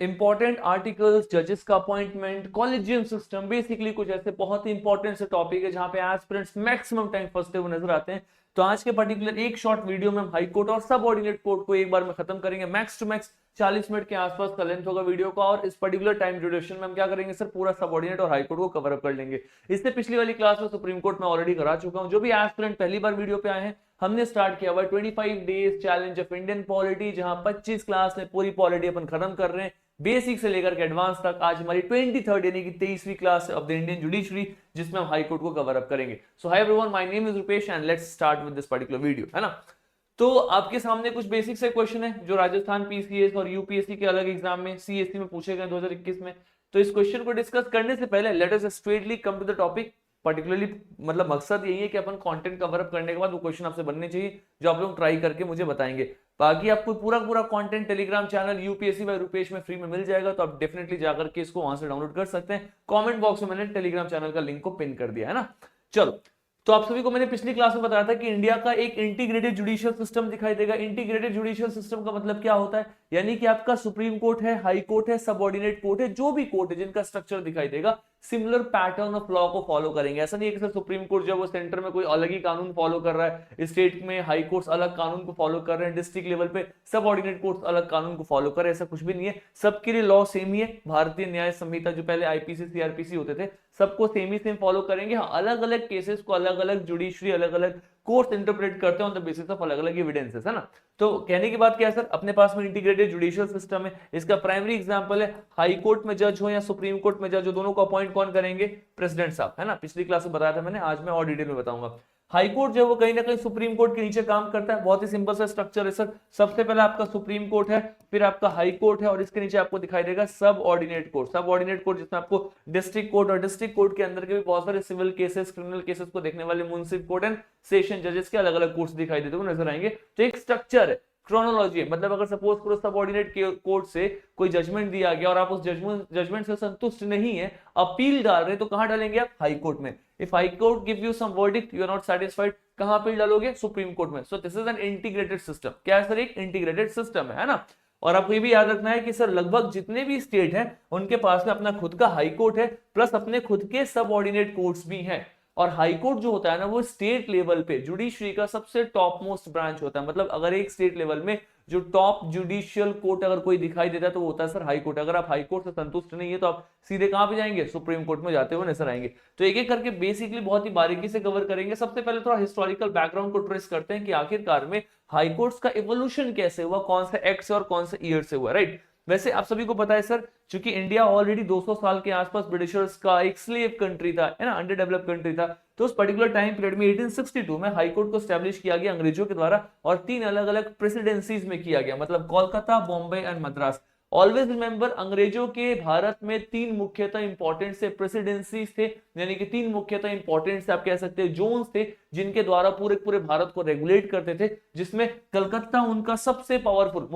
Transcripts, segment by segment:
Important articles, जजेस का appointment, collegium system, basically कुछ ऐसे बहुत ही इंपॉर्टेंट से टॉपिक है जहां पे एस्पिरेंट्स मैक्सिमम टाइम फंसते हुए नजर आते हैं। तो आज के पर्टिकुलर एक शॉर्ट वीडियो में हम हाई कोर्ट और सब ऑर्डिनेट कोर्ट को एक बार में खत्म करेंगे। मैक्स टू मैक्स 40 मिनट के आसपास का लेंथ होगा वीडियो का, और इस पर्टिकुलर टाइम ड्यूरेशन में हम क्या करेंगे सर, पूरा सब ऑर्डिनेट और हाई कोर्ट को कवर अप कर लेंगे। इससे पिछली वाली क्लास में सुप्रीम कोर्ट में ऑलरेडी करा चुका हूं। जो भी एस्पिरेंट पहली बार वीडियो पे आए हैं, हमने स्टार्ट किया हुआ 25 days challenge of Indian polity, जहां 25 क्लास में पूरी पॉलिटी अपन खत्म कर रहे हैं, बेसिक से लेकर के एडवांस तक। आज हमारी 23rd यानी कि 23वीं class of the Indian judiciary, जिसमें हम हाई कोर्ट को कवर अप करेंगे। So hi everyone, my name is Rupesh and let's start with this particular video, है ना। तो आपके सामने कुछ बेसिक से क्वेश्चन है जो राजस्थान पीसीएस और यूपीएससी के अलग एग्जाम में, सीएससी में पूछे गए 2021 में। तो इस क्वेश्चन को डिस्कस करने से पहले let us straightly come to the topic. Particularly मतलब मकसद यही है कि अपन कंटेंट कवर अप करने के बाद वो क्वेश्चन आपसे बनने चाहिए जो आप लोग ट्राई करके मुझे बताएंगे। बाकी आपको पूरा पूरा content Telegram channel UPSC by Rupesh में फ्री में मिल जाएगा, तो आप डेफिनेटली जाकर के इसको वहां से डाउनलोड कर सकते हैं। कमेंट बॉक्स में मैंने टेलीग्राम चैनल का लिंक को पिन कर दिया है ना। चलो, तो आप सभी को मैंने पिछली क्लास में बताया था कि इंडिया का एक इंटीग्रेटेड जुडिशियल सिस्टम दिखाई देगा। इंटीग्रेटेड जुडिशियल सिस्टम का मतलब क्या होता है, यानी कि आपका सुप्रीम कोर्ट है, हाई कोर्ट है, सबऑर्डिनेट कोर्ट है, जो भी कोर्ट है जिनका स्ट्रक्चर दिखाई देगा सिमिलर पैटर्न ऑफ लॉ को फॉलो करेंगे। ऐसा नहीं है कि सर सुप्रीम कोर्ट जो वो सेंटर में कोई अलग ही कानून फॉलो कर रहा है, स्टेट में हाई कोर्ट्स अलग कानून को फॉलो कर रहे हैं, डिस्ट्रिक्ट लेवल पे सब ऑर्डिनेट कोर्ट्स अलग कानून को फॉलो कर रहे हैं, ऐसा कुछ भी नहीं है। सबके लिए लॉ सेम ही है। भारतीय न्याय संहिता जो पहले आईपीसी सीआरपीसी होते थे, सबको सेम ही सेम फॉलो करेंगे। हाँ, अलग अलग केसेस को अलग अलग जुडिशरी अलग अलग कोर्ट इंटरप्रेट करते हैं ऑन द बेसिस ऑफ अलग अलग एविडेंसेस, है ना। तो कहने की बात क्या है सर, अपने पास में इंटीग्रेटेड जुडिशियल सिस्टम है। इसका प्राइमरी एग्जांपल है हाई कोर्ट में जज हो या सुप्रीम कोर्ट में जज हो, दोनों को अपॉइंट कौन करेंगे, प्रेसिडेंट साहब, है ना। पिछली क्लास में बताया था मैंने, आज मैं और डिटेल में बताऊंगा। हाई कोर्ट जो है वो कहीं ना कहीं सुप्रीम कोर्ट के नीचे काम करता है। बहुत ही सिंपल सा स्ट्रक्चर है सर। सबसे पहले आपका सुप्रीम कोर्ट है, फिर आपका हाई कोर्ट है, और इसके नीचे आपको दिखाई देगा सब ऑर्डिनेट कोर्ट। सब ऑर्डिनेट कोर्ट जिसमें आपको डिस्ट्रिक्ट कोर्ट, और डिस्ट्रिक्ट कोर्ट के अंदर के भी बहुत सारे सिविल केसेस, क्रिमिनल केसेस को देखने वाले म्युनिसिपल कोर्ट एंड सेशन जजेस के अलग अलग कोर्ट्स दिखाई देते हुए नजर आएंगे। तो एक स्ट्रक्चर है, क्रोनोलॉजी है। मतलब अगर सपोज करो सबऑर्डिनेट कोर्ट से कोई जजमेंट दिया गया और आप उस जजमेंट से संतुष्ट नहीं है, अपील डाल रहे, तो कहां डालेंगे आप, हाई कोर्ट में। If high court give you some verdict, you are not satisfied, कहां अपील डालोगे, सुप्रीम कोर्ट में। So this is an integrated system. क्या है सर, एक इंटीग्रेटेड सिस्टम है ना। और आपको ये भी याद रखना है कि सर लगभग जितने भी स्टेट हैं उनके पास में अपना खुद का हाई कोर्ट है, प्लस अपने खुद के सब ऑर्डिनेट कोर्ट्स भी हैं। और हाई कोर्ट जो होता है ना, वो स्टेट लेवल पे जुडिशरी का सबसे टॉप मोस्ट ब्रांच होता है। मतलब अगर एक स्टेट लेवल में जो टॉप जुडिशियल कोर्ट अगर कोई दिखाई देता है तो वो होता है सर हाई कोर्ट। अगर आप हाई कोर्ट से संतुष्ट नहीं है तो आप सीधे कहां पे जाएंगे, सुप्रीम कोर्ट में जाते हुए नजर आएंगे। तो एक एक करके बेसिकली बहुत ही बारीकी से कवर करेंगे। सबसे पहले थोड़ा हिस्टोरिकल बैकग्राउंड को ट्रेस करते हैं कि आखिरकार में हाई कोर्ट्स का इवोल्यूशन कैसे हुआ, कौन से एक्ट से और कौन से ईयर से हुआ, राइट। वैसे आप सभी को पता है सर, चूंकि इंडिया ऑलरेडी 200 साल के आसपास ब्रिटिशर्स का एक स्लेव कंट्री था, है ना, अंडर डेवलप कंट्री था। तो उस पर्टिकुलर टाइम पीरियड में 1862 में हाई कोर्ट को स्टैब्लिश किया गया अंग्रेजों के द्वारा, और 3 अलग अलग प्रेसिडेंसीज में किया गया, मतलब Kolkata, Bombay and Madras. Always remember, अंग्रेजों के भारत में 3 मुख्यतः इंपॉर्टेंट से प्रेसिडेंसीज थे, यानी कि 3 मुख्यतः इंपॉर्टेंट से आप कह सकते हैं जोन्स थे, जिनके द्वारा पूरे पूरे भारत को रेगुलेट करते थे। जिसमें कलकत्ता उनका सबसे पावरफुल,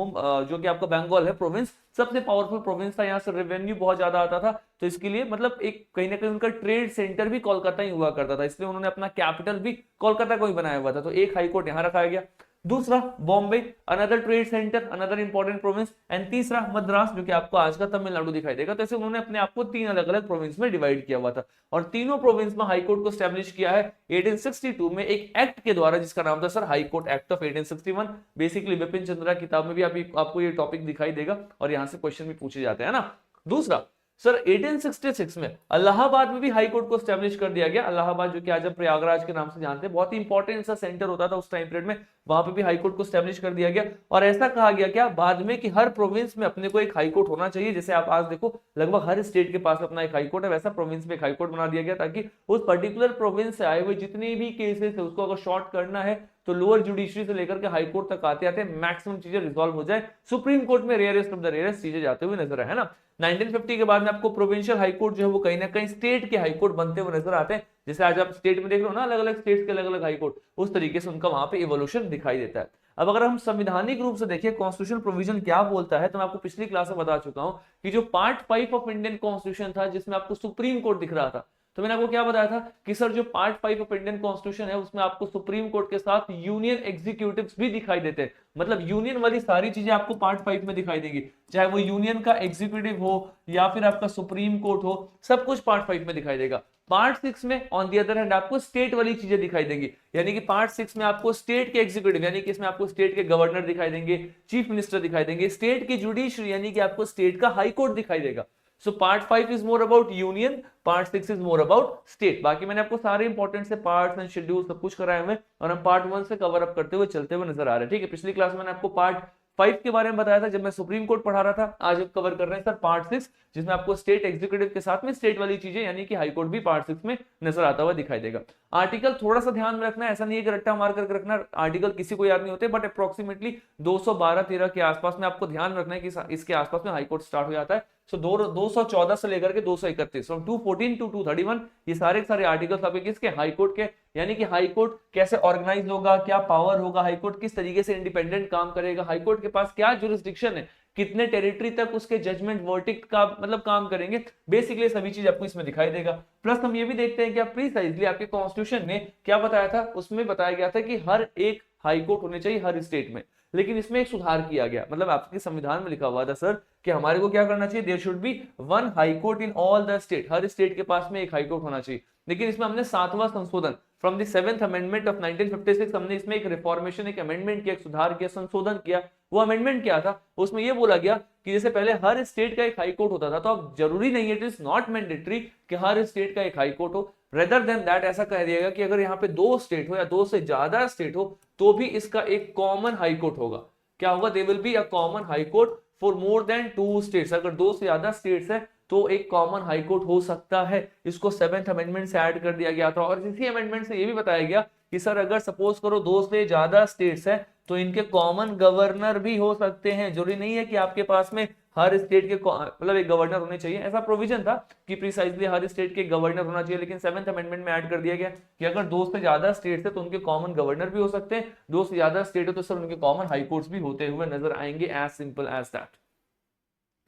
जो कि आपका बंगाल है प्रोविंस, सबसे पावरफुल प्रोविंस था। यहाँ से रेवेन्यू बहुत ज्यादा आता था, तो इसके लिए मतलब एक कहीं ना कहीं उनका ट्रेड सेंटर भी कोलकाता ही हुआ करता था, इसलिए उन्होंने अपना कैपिटल भी कोलकाता को ही बनाया हुआ था। तो एक हाई कोर्ट यहाँ रखा गया। दूसरा Bombay, another trade centre, another important province. And तीसरा मद्रास, जो कि आपको आज का तमिलनाडु दिखाई देगा। तो ऐसे उन्होंने अपने आप को 3 अलग अलग प्रोविंस में डिवाइड किया हुआ था, और तीनों प्रोविंस में हाई कोर्ट को स्टैब्लिश किया है 1862 में एक एक्ट के द्वारा, जिसका नाम था sir high court act of 1861। Basically Bipin Chandra किताब में भी आपको ये टॉपिक दिखाई देगा, और यहां से क्वेश्चन भी पूछे जाते हैं ना। दूसरा सर 1866 में इलाहाबाद में भी हाई कोर्ट को स्टैब्लिश कर दिया गया। इलाहाबाद जो कि आज हम प्रयागराज के नाम से जानते हैं, बहुत ही इंपॉर्टेंट सा सेंटर होता था उस टाइम पीरियड में, वहां पे भी हाई कोर्ट को स्टैब्लिश कर दिया गया। और ऐसा कहा गया क्या बाद में कि हर प्रोविंस में अपने को एक हाई कोर्ट होना चाहिए। जैसे आप आज देखो लगभग हर स्टेट के पास अपना एक हाई कोर्ट है, वैसा प्रोविंस में एक हाई कोर्ट बना दिया गया, ताकि उस पर्टिकुलर प्रोविंस से आए हुए जितने भी केसेस है उसको अगर शॉर्ट करना है तो लोअर जुडिशरी से लेकर के हाई कोर्ट तक आते आते मैक्सिमम चीजें रिजॉल्व हो जाए। सुप्रीम कोर्ट में रेयरेस्ट ऑफ द रेयरेस्ट चीजें जाते हुए नजर है ना। 1950 के बाद में आपको प्रोविंशियल हाई कोर्ट जो है वो कहीं ना कहीं स्टेट के हाई कोर्ट बनते हुए नजर आते हैं। जैसे आज आप स्टेट में देख रहे हो ना, अलग अलग स्टेट्स के अलग अलग हाई कोर्ट, उस तरीके से उनका वहां पे इवोल्यूशन दिखाई देता है। अब अगर हम संवैधानिक रूप से देखिए कॉन्स्टिट्यूशन प्रोविजन क्या बोलता है, तो मैं आपको पिछली क्लास में बता चुका हूं कि जो पार्ट 5 ऑफ इंडियन कॉन्स्टिट्यूशन था, जिसमें आपको सुप्रीम कोर्ट दिख रहा था, तो मैंने आपको क्या बताया था कि सर जो पार्ट 5 ऑफ इंडियन कॉन्स्टिट्यूशन है उसमें आपको सुप्रीम कोर्ट के साथ यूनियन एग्जीक्यूटिव्स भी दिखाई देते हैं, मतलब यूनियन वाली सारी चीजें आपको पार्ट 5 में दिखाई देंगी, चाहे वो यूनियन का एग्जीक्यूटिव हो या फिर आपका सुप्रीम कोर्ट हो, सब कुछ पार्ट 5 में दिखाई देगा। पार्ट 6 में ऑन दी अदर हैंड आपको स्टेट वाली चीजें दिखाई देंगी, यानी कि पार्ट 6 में आपको स्टेट के एग्जीक्यूटिव यानी कि इसमें आपको स्टेट के गवर्नर दिखाई देंगे, चीफ मिनिस्टर दिखाई देंगे, स्टेट की जुडिशरी यानी कि आपको स्टेट का हाई कोर्ट दिखाई देगा। So part 5 is more about union, part 6 is more about state. बाकी मैंने आपको सारे इंपॉर्टेंट से पार्ट्स एंड शेड्यूल सब कुछ कराए हुए और हम पार्ट 1 से कवर अप करते हुए चलते हुए नजर आ रहे हैं। ठीक है, पिछली क्लास में मैंने आपको पार्ट 5 के बारे में बताया था जब मैं सुप्रीम कोर्ट पढ़ा रहा था। आज हम कवर कर रहे हैं सर पार्ट 6, जिसमें आपको स्टेट एग्जीक्यूटिव के साथ में स्टेट वाली चीजें यानी कि हाई कोर्ट भी पार्ट 6 में नजर आता हुआ दिखाई देगा। आर्टिकल थोड़ा सा ध्यान में रखना है, ऐसा नहीं है कि रट्टा मार करके रखना, आर्टिकल किसी को याद नहीं होते, बट अप्रोक्सीमेटली 212-13 के आसपास में आपको ध्यान रखना है कि इसके आसपास में हाई कोर्ट स्टार्ट हो जाता है। सो 214 से लेकर के 231 फ्रॉम 214 टू 231 ये सारे आर्टिकल्स आपके किसके, हाई कोर्ट के, यानी कि हाई कोर्ट कैसे ऑर्गेनाइज होगा, क्या पावर होगा, हाई कोर्ट किस तरीके से इंडिपेंडेंट काम करेगा, हाई कोर्ट के पास क्या जुरिस्डिक्शन है, कितने टेरिटरी तक उसके जजमेंट वर्डिक्ट का मतलब काम करेंगे, बेसिकली सभी चीज आपको इसमें दिखाई देगा। प्लस हम ये भी देखते हैं कि आप प्रीसाइजली आपके कॉन्स्टिट्यूशन में क्या बताया था, उसमें बताया गया था कि हर एक हाई कोर्ट होने चाहिए हर स्टेट में, लेकिन इसमें एक सुधार किया गया, मतलब आपके संविधान में लिखा हुआ था सर कि हमारे को क्या करना चाहिए, there should be one high court in all the state, हर स्टेट के पास में एक हाई कोर्ट होना चाहिए। लेकिन इसमें हमने 7वां संशोधन from the 7th amendment of 1956 हमने इसमें एक रिफॉर्मेशन, एक अमेंडमेंट किया, एक सुधार किया, संशोधन किया। वो अमेंडमेंट क्या था, उसमें यह बोला गया कि जैसे पहले हर स्टेट का एक हाई कोर्ट होता था, तो अब जरूरी नहीं है, इट इज नॉट मैंडेटरी कि हर स्टेट का एक हाई कोर्ट हो। रेदर देन दैट ऐसा कह दिया गया कि अगर यहाँ पे 2 स्टेट हो या 2 से ज्यादा स्टेट हो तो भी इसका एक कॉमन हाई कोर्ट होगा। क्या होगा, they will be a common high court for more than 2 states. अगर 2 से ज्यादा स्टेट्स है तो एक कॉमन हाई कोर्ट हो सकता है। इसको 7th अमेंडमेंट से ऐड कर दिया गया था। और इसी अमेंडमेंट से ये भी बताया गया कि सर अगर सपोज करो 2 से ज्यादा स्टेट्स है तो इनके कॉमन गवर्नर भी हो सकते हैं, जरूरी नहीं है कि आपके पास में हर स्टेट के मतलब एक गवर्नर होने चाहिए, ऐसा प्रोविजन था कि प्रिसाइजली हर स्टेट के गवर्नर होना चाहिए, लेकिन 7th अमेंडमेंट में ऐड कर दिया गया कि अगर 2 से ज्यादा स्टेट्स है तो उनके कॉमन गवर्नर भी हो सकते हैं, 2 से ज्यादा स्टेट है तो सर उनके कॉमन हाई कोर्ट्स भी होते हुए नजर आएंगे, एज सिंपल एज दैट।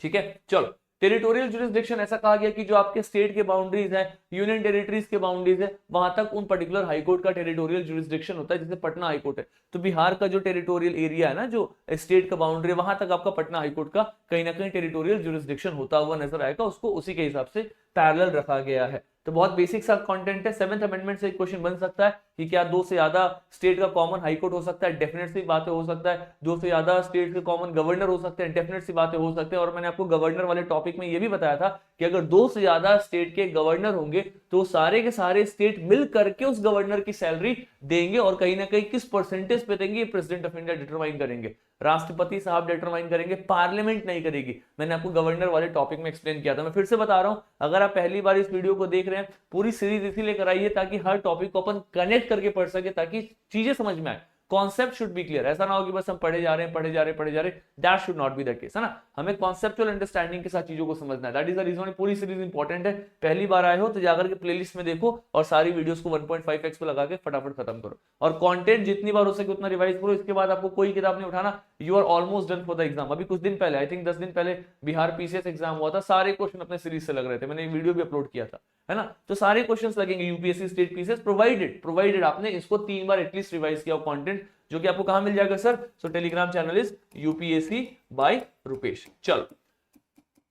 ठीक है, चलो टेरिटोरियल जुरिस्डिक्शन ऐसा कहा गया कि जो आपके स्टेट के बाउंड्रीज है, यूनियन टेरिटरीज के बाउंड्रीज है, वहां तक उन पर्टिकुलर हाईकोर्ट का टेरिटोरियल जुरिस्डिक्शन होता है। जैसे पटना हाईकोर्ट है तो बिहार का जो टेरिटोरियल एरिया है ना, जो स्टेट का बाउंड्री है, वहां तक आपका पटना हाईकोर्ट का कहीं ना कहीं टेरिटोरियल जुरिस्डिक्शन होता हुआ नजर आएगा, उसको उसी के हिसाब से पैरेलल रखा गया है। तो बहुत बेसिक सा कंटेंट है। 7th अमेंडमेंट से एक क्वेश्चन बन सकता है कि क्या 2 से ज्यादा स्टेट का कॉमन हाई कोर्ट हो सकता है, डेफिनेट सी बातें हो सकता है। 2 से ज्यादा स्टेट के कॉमन गवर्नर हो सकते हैं, डेफिनेट सी बातें हो सकते हैं। और मैंने आपको गवर्नर वाले टॉपिक में ये भी बताया था कि अगर 2 से ज्यादा स्टेट के गवर्नर होंगे तो सारे के सारे स्टेट मिल करके उस गवर्नर की सैलरी देंगे और कहीं ना कहीं किस परसेंटेज पे देंगे प्रेसिडेंट ऑफ इंडिया डिटरमाइन करेंगे, राष्ट्रपति साहब डिटरमाइन करेंगे, पार्लियामेंट नहीं करेगी। मैंने आपको गवर्नर वाले टॉपिक में एक्सप्लेन किया था। मैं फिर से बता रहा हूं, अगर आप पहली बार इस वीडियो को देख रहे हैं, पूरी सीरीज इसीलिए कराइए ताकि हर टॉपिक को अपन कनेक्ट करके पढ़ सके, ताकि चीजें समझ में आए, कॉन्सेप्ट शुड बी क्लियर। ऐसा ना हो कि बस हम पढ़े जा रहे हैं पढ़े जा रहे हैं पढ़े जा रहे हैं, that should not be the case, है ना। हमें कॉन्सेप्चुअल अंडरस्टैंडिंग के साथ चीजों को समझना है। दैट इज द रीजन पूरी सीरीज इंपॉर्टेंट है। पहली बार आए हो तो जाकर के प्लेलिस्ट में देखो और सारी वीडियोस को 1.5x पे लगा के फटाफट खत्म करो और कंटेंट जितनी बार हो सके उतना रिवाइज करो। इसके बाद आपको कोई किताब नहीं उठाना, you are almost done for the exam. अभी कुछ दिन पहले, आई थिंक 10 दिन पहले बिहार पीसीएस एग्जाम हुआ था, सारे क्वेश्चन अपने सीरीज से लग रहे थे, मैंने एक वीडियो भी अपलोड किया था, है ना। तो सारे क्वेश्चंस लगेंगे यूपीएससी स्टेट पीसीएस, प्रोवाइडेड आपने इसको 3 बार एटलीस्ट रिवाइज किया कंटेंट, जो कि आपको कहां मिल जाएगा sir. So Telegram channel is UPSC by Rupesh. चलो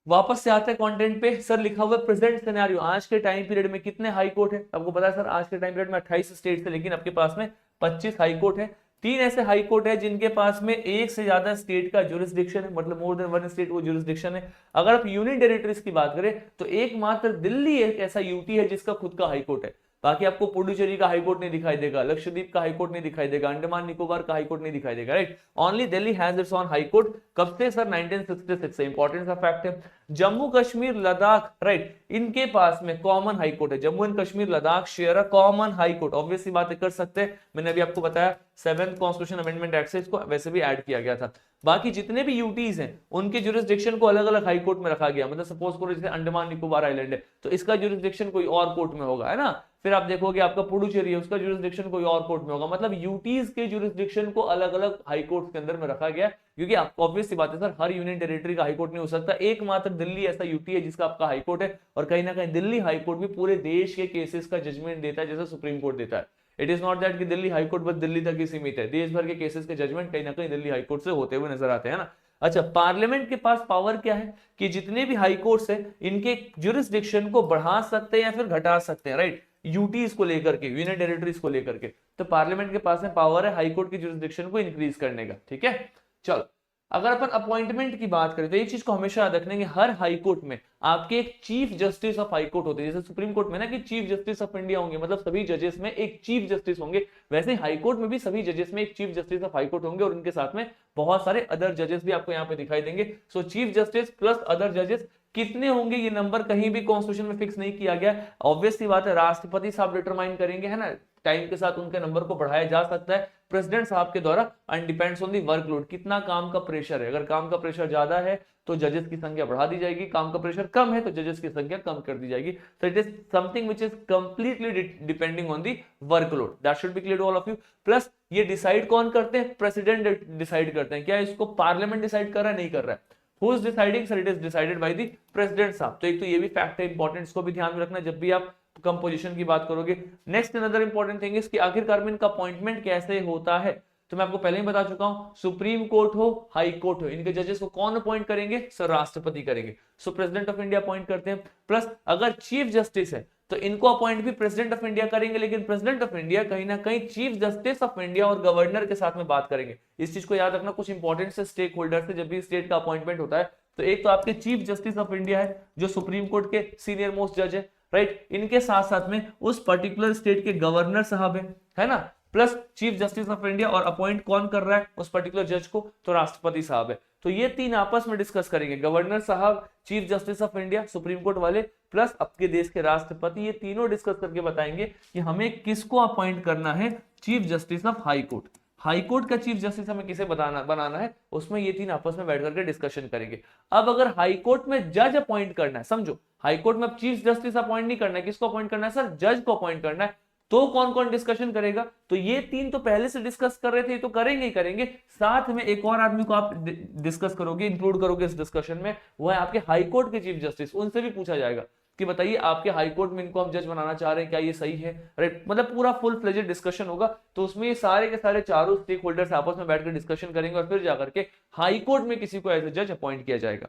वापस से आते हैं कंटेंट पे। सर लिखा हुआ प्रेजेंट सिनेरियो, आज के टाइम पीरियड में कितने हाई कोर्ट है। आपको पता है सर आज के टाइम पीरियड में 28 स्टेट है, लेकिन आपके पास में 25 हाई कोर्ट है। 3 ऐसे हाई कोर्ट है जिनके पास में एक से ज्यादा स्टेट का जुरिस्डिक्शन है, मतलब मोर देन 1 स्टेट वो जुरिस्डिक्शन है। अगर आप यूनियन टेरिटरीज की बात करें तो एकमात्र दिल्ली एक ऐसा यूटी है जिसका खुद का हाई कोर्ट है। बाकी आपको पुडुचेरी का हाईकोर्ट नहीं दिखाई देगा, लक्षद्वीप का हाईकोर्ट नहीं दिखाई देगा, अंडमान निकोबार का हाईकोर्ट नहीं दिखाई देगा, right. Only Delhi has its own high court. कब से सर, 1966 से। इंपॉर्टेंट सा फैक्ट है। जम्मू कश्मीर लद्दाख, राइट, इनके पास में कॉमन हाईकोर्ट है। Jammu and Kashmir Ladakh share a common high court. Obviously बातें कर सकते हैं, मैंने अभी आपको बताया 7th कॉन्स्टिट्यूशन अमेंडमेंट एक्ट से इसको वैसे भी ऐड किया गया था। बाकी जितने भी यूटीज हैं उनके जुरिस्डिक्शन को अलग अलग हाई कोर्ट में रखा गया। मतलब सपोज करो जैसे अंडमान निकोबार आइलैंड है तो इसका जुरिस्डिक्शन कोई और कोर्ट में होगा, है ना। फिर आप देखोगे आपका पुडुचेरी है, उसका जुरिस्डिक्शन कोई और कोर्ट में होगा। मतलब यूटीज के जुरिस्डिक्शन को अलग अलग हाई कोर्ट के अंदर में रखा गया, क्योंकि आपको ऑब्वियस सी बात है सर, हर यूनियन टेरिटरी का हाई कोर्ट नहीं हो सकता। एकमात्र दिल्ली ऐसा यूटी है जिसका आपका हाई कोर्ट है, और कहीं ना कहीं दिल्ली हाई कोर्ट भी पूरे देश के केसेस का जजमेंट देता है, जैसे सुप्रीम कोर्ट देता है। इट इज नॉट दैट कि दिल्ली हाई कोर्ट बस दिल्ली तक ही सीमित है, देश भर के केसेस के जजमेंट कहीं ना कहीं दिल्ली हाई कोर्ट से होते हुए नजर आते हैं ना। अच्छा, पार्लियामेंट के पास पावर क्या है कि जितने भी हाई कोर्ट्स हैं इनके जुरिस्डिक्शन को बढ़ा सकते हैं या फिर घटा सकते हैं, राइट, यूटीज को लेकर के, यूनियन टेरिटरीज को लेकर के। तो पार्लियामेंट के पास में पावर है हाई कोर्ट की जुरिस्डिक्शन को इंक्रीज करने का, ठीक है। चलो, अगर अपन अपॉइंटमेंट की बात करें तो एक चीज को हमेशा याद रखने, हर हाई कोर्ट में आपके एक chief justice of high court होते हैं। जैसे सुप्रीम कोर्ट में ना कि चीफ जस्टिस ऑफ इंडिया होंगे, मतलब सभी जजेस में एक चीफ जस्टिस होंगे, वैसे हाई कोर्ट में भी सभी जजेस में एक chief justice of high court होंगे, और उनके साथ में बहुत सारे अदर जजेस भी आपको यहाँ पे दिखाई देंगे। सो चीफ जस्टिस प्लस अदर जजेस कितने होंगे, ये नंबर कहीं भी कॉन्स्टिट्यूशन में फिक्स नहीं किया गया। ऑब्वियस सी बात है, राष्ट्रपति साहब डिटरमाइन करेंगे, है ना, टाइम के साथ उनके नंबर को बढ़ाया जा सकता है प्रेसिडेंट साहब के द्वारा, and depends on the workload, कितना काम का प्रेशर है। अगर काम का प्रेशर ज्यादा है तो जजेस की संख्या बढ़ा दी जाएगी, काम का प्रेशर कम है तो जजेस की संख्या कम कर दी जाएगी। So it is something which is completely depending on the workload, that should be clear to all of you. Plus ये डिसाइड कौन करते हैं, प्रेसिडेंट डिसाइड करते हैं। क्या इसको पार्लियामेंट डिसाइड कर रहा है, नहीं कर रहा है। Who is deciding? Sir, it is decided by the president साहब। तो एक तो ये भी फैक्ट है इंपॉर्टेंट, इसको भी ध्यान में रखना जब भी आप कंपोजिशन की बात करोगे। Next another important thing is कि आखिरकार में इनका अपॉइंटमेंट कैसे होता है। तो मैं आपको पहले ही बता चुका हूं, सुप्रीम कोर्ट हो, हाई कोर्ट हो, इनके जजेस को कौन अपॉइंट करेंगे, सर राष्ट्रपति करेंगे। So president of India appoint करते हैं। प्लस अगर चीफ जस्टिस है तो इनको अपॉइंट भी प्रेसिडेंट ऑफ इंडिया करेंगे, लेकिन प्रेसिडेंट ऑफ इंडिया कहीं ना कहीं चीफ जस्टिस ऑफ इंडिया और गवर्नर के साथ में बात करेंगे। इस चीज को याद रखना, कुछ इंपॉर्टेंट से स्टेक होल्डर से जब भी स्टेट का अपॉइंटमेंट होता है, तो एक तो आपके चीफ जस्टिस ऑफ इंडिया है जो सुप्रीम कोर्ट के सीनियर मोस्ट जज है, राइट, इनके साथ साथ में उस पर्टिकुलर स्टेट के गवर्नर साहब है ना, plus chief justice of India, और अपॉइंट कौन कर रहा है उस पर्टिकुलर जज को, तो राष्ट्रपति साहब है। तो ये तीन आपस में डिस्कस करेंगे, गवर्नर साहब, chief justice of India, supreme court वाले, प्लस आपके देश के राष्ट्रपति, ये तीनों डिस्कस करके बताएंगे कि हमें किसको अपॉइंट करना है chief justice of high court. High court का चीफ जस्टिस हमें किसे बनाना है, उसमें ये तीन आपस में बैठ करके डिस्कशन करेंगे। अब अगर हाई कोर्ट में जज अपॉइंट करना है, समझो हाई कोर्ट में अब चीफ जस्टिस अपॉइंट नहीं करना है, किसको अपॉइंट करना है सर, जज को अपॉइंट करना है, तो कौन कौन डिस्कशन करेगा, तो ये तीन तो पहले से डिस्कस कर रहे थे, तो करेंगे ही करेंगे, साथ में एक और आदमी को आप डिस्कस करोगे, इंक्लूड करोगे इस डिस्कशन में, वो है आपके हाई कोर्ट के चीफ जस्टिस। उनसे भी पूछा जाएगा कि बताइए आपके हाई कोर्ट में इनको हम जज बनाना चाह रहे हैं, क्या ये सही है, राइट, मतलब पूरा फुल फ्लेजेड डिस्कशन होगा। तो उसमें ये सारे के सारे चारों स्टेक होल्डर्स आपस में बैठकर डिस्कशन करेंगे, और फिर जाकर के हाई कोर्ट में किसी को एज ए जज अपॉइंट किया जाएगा,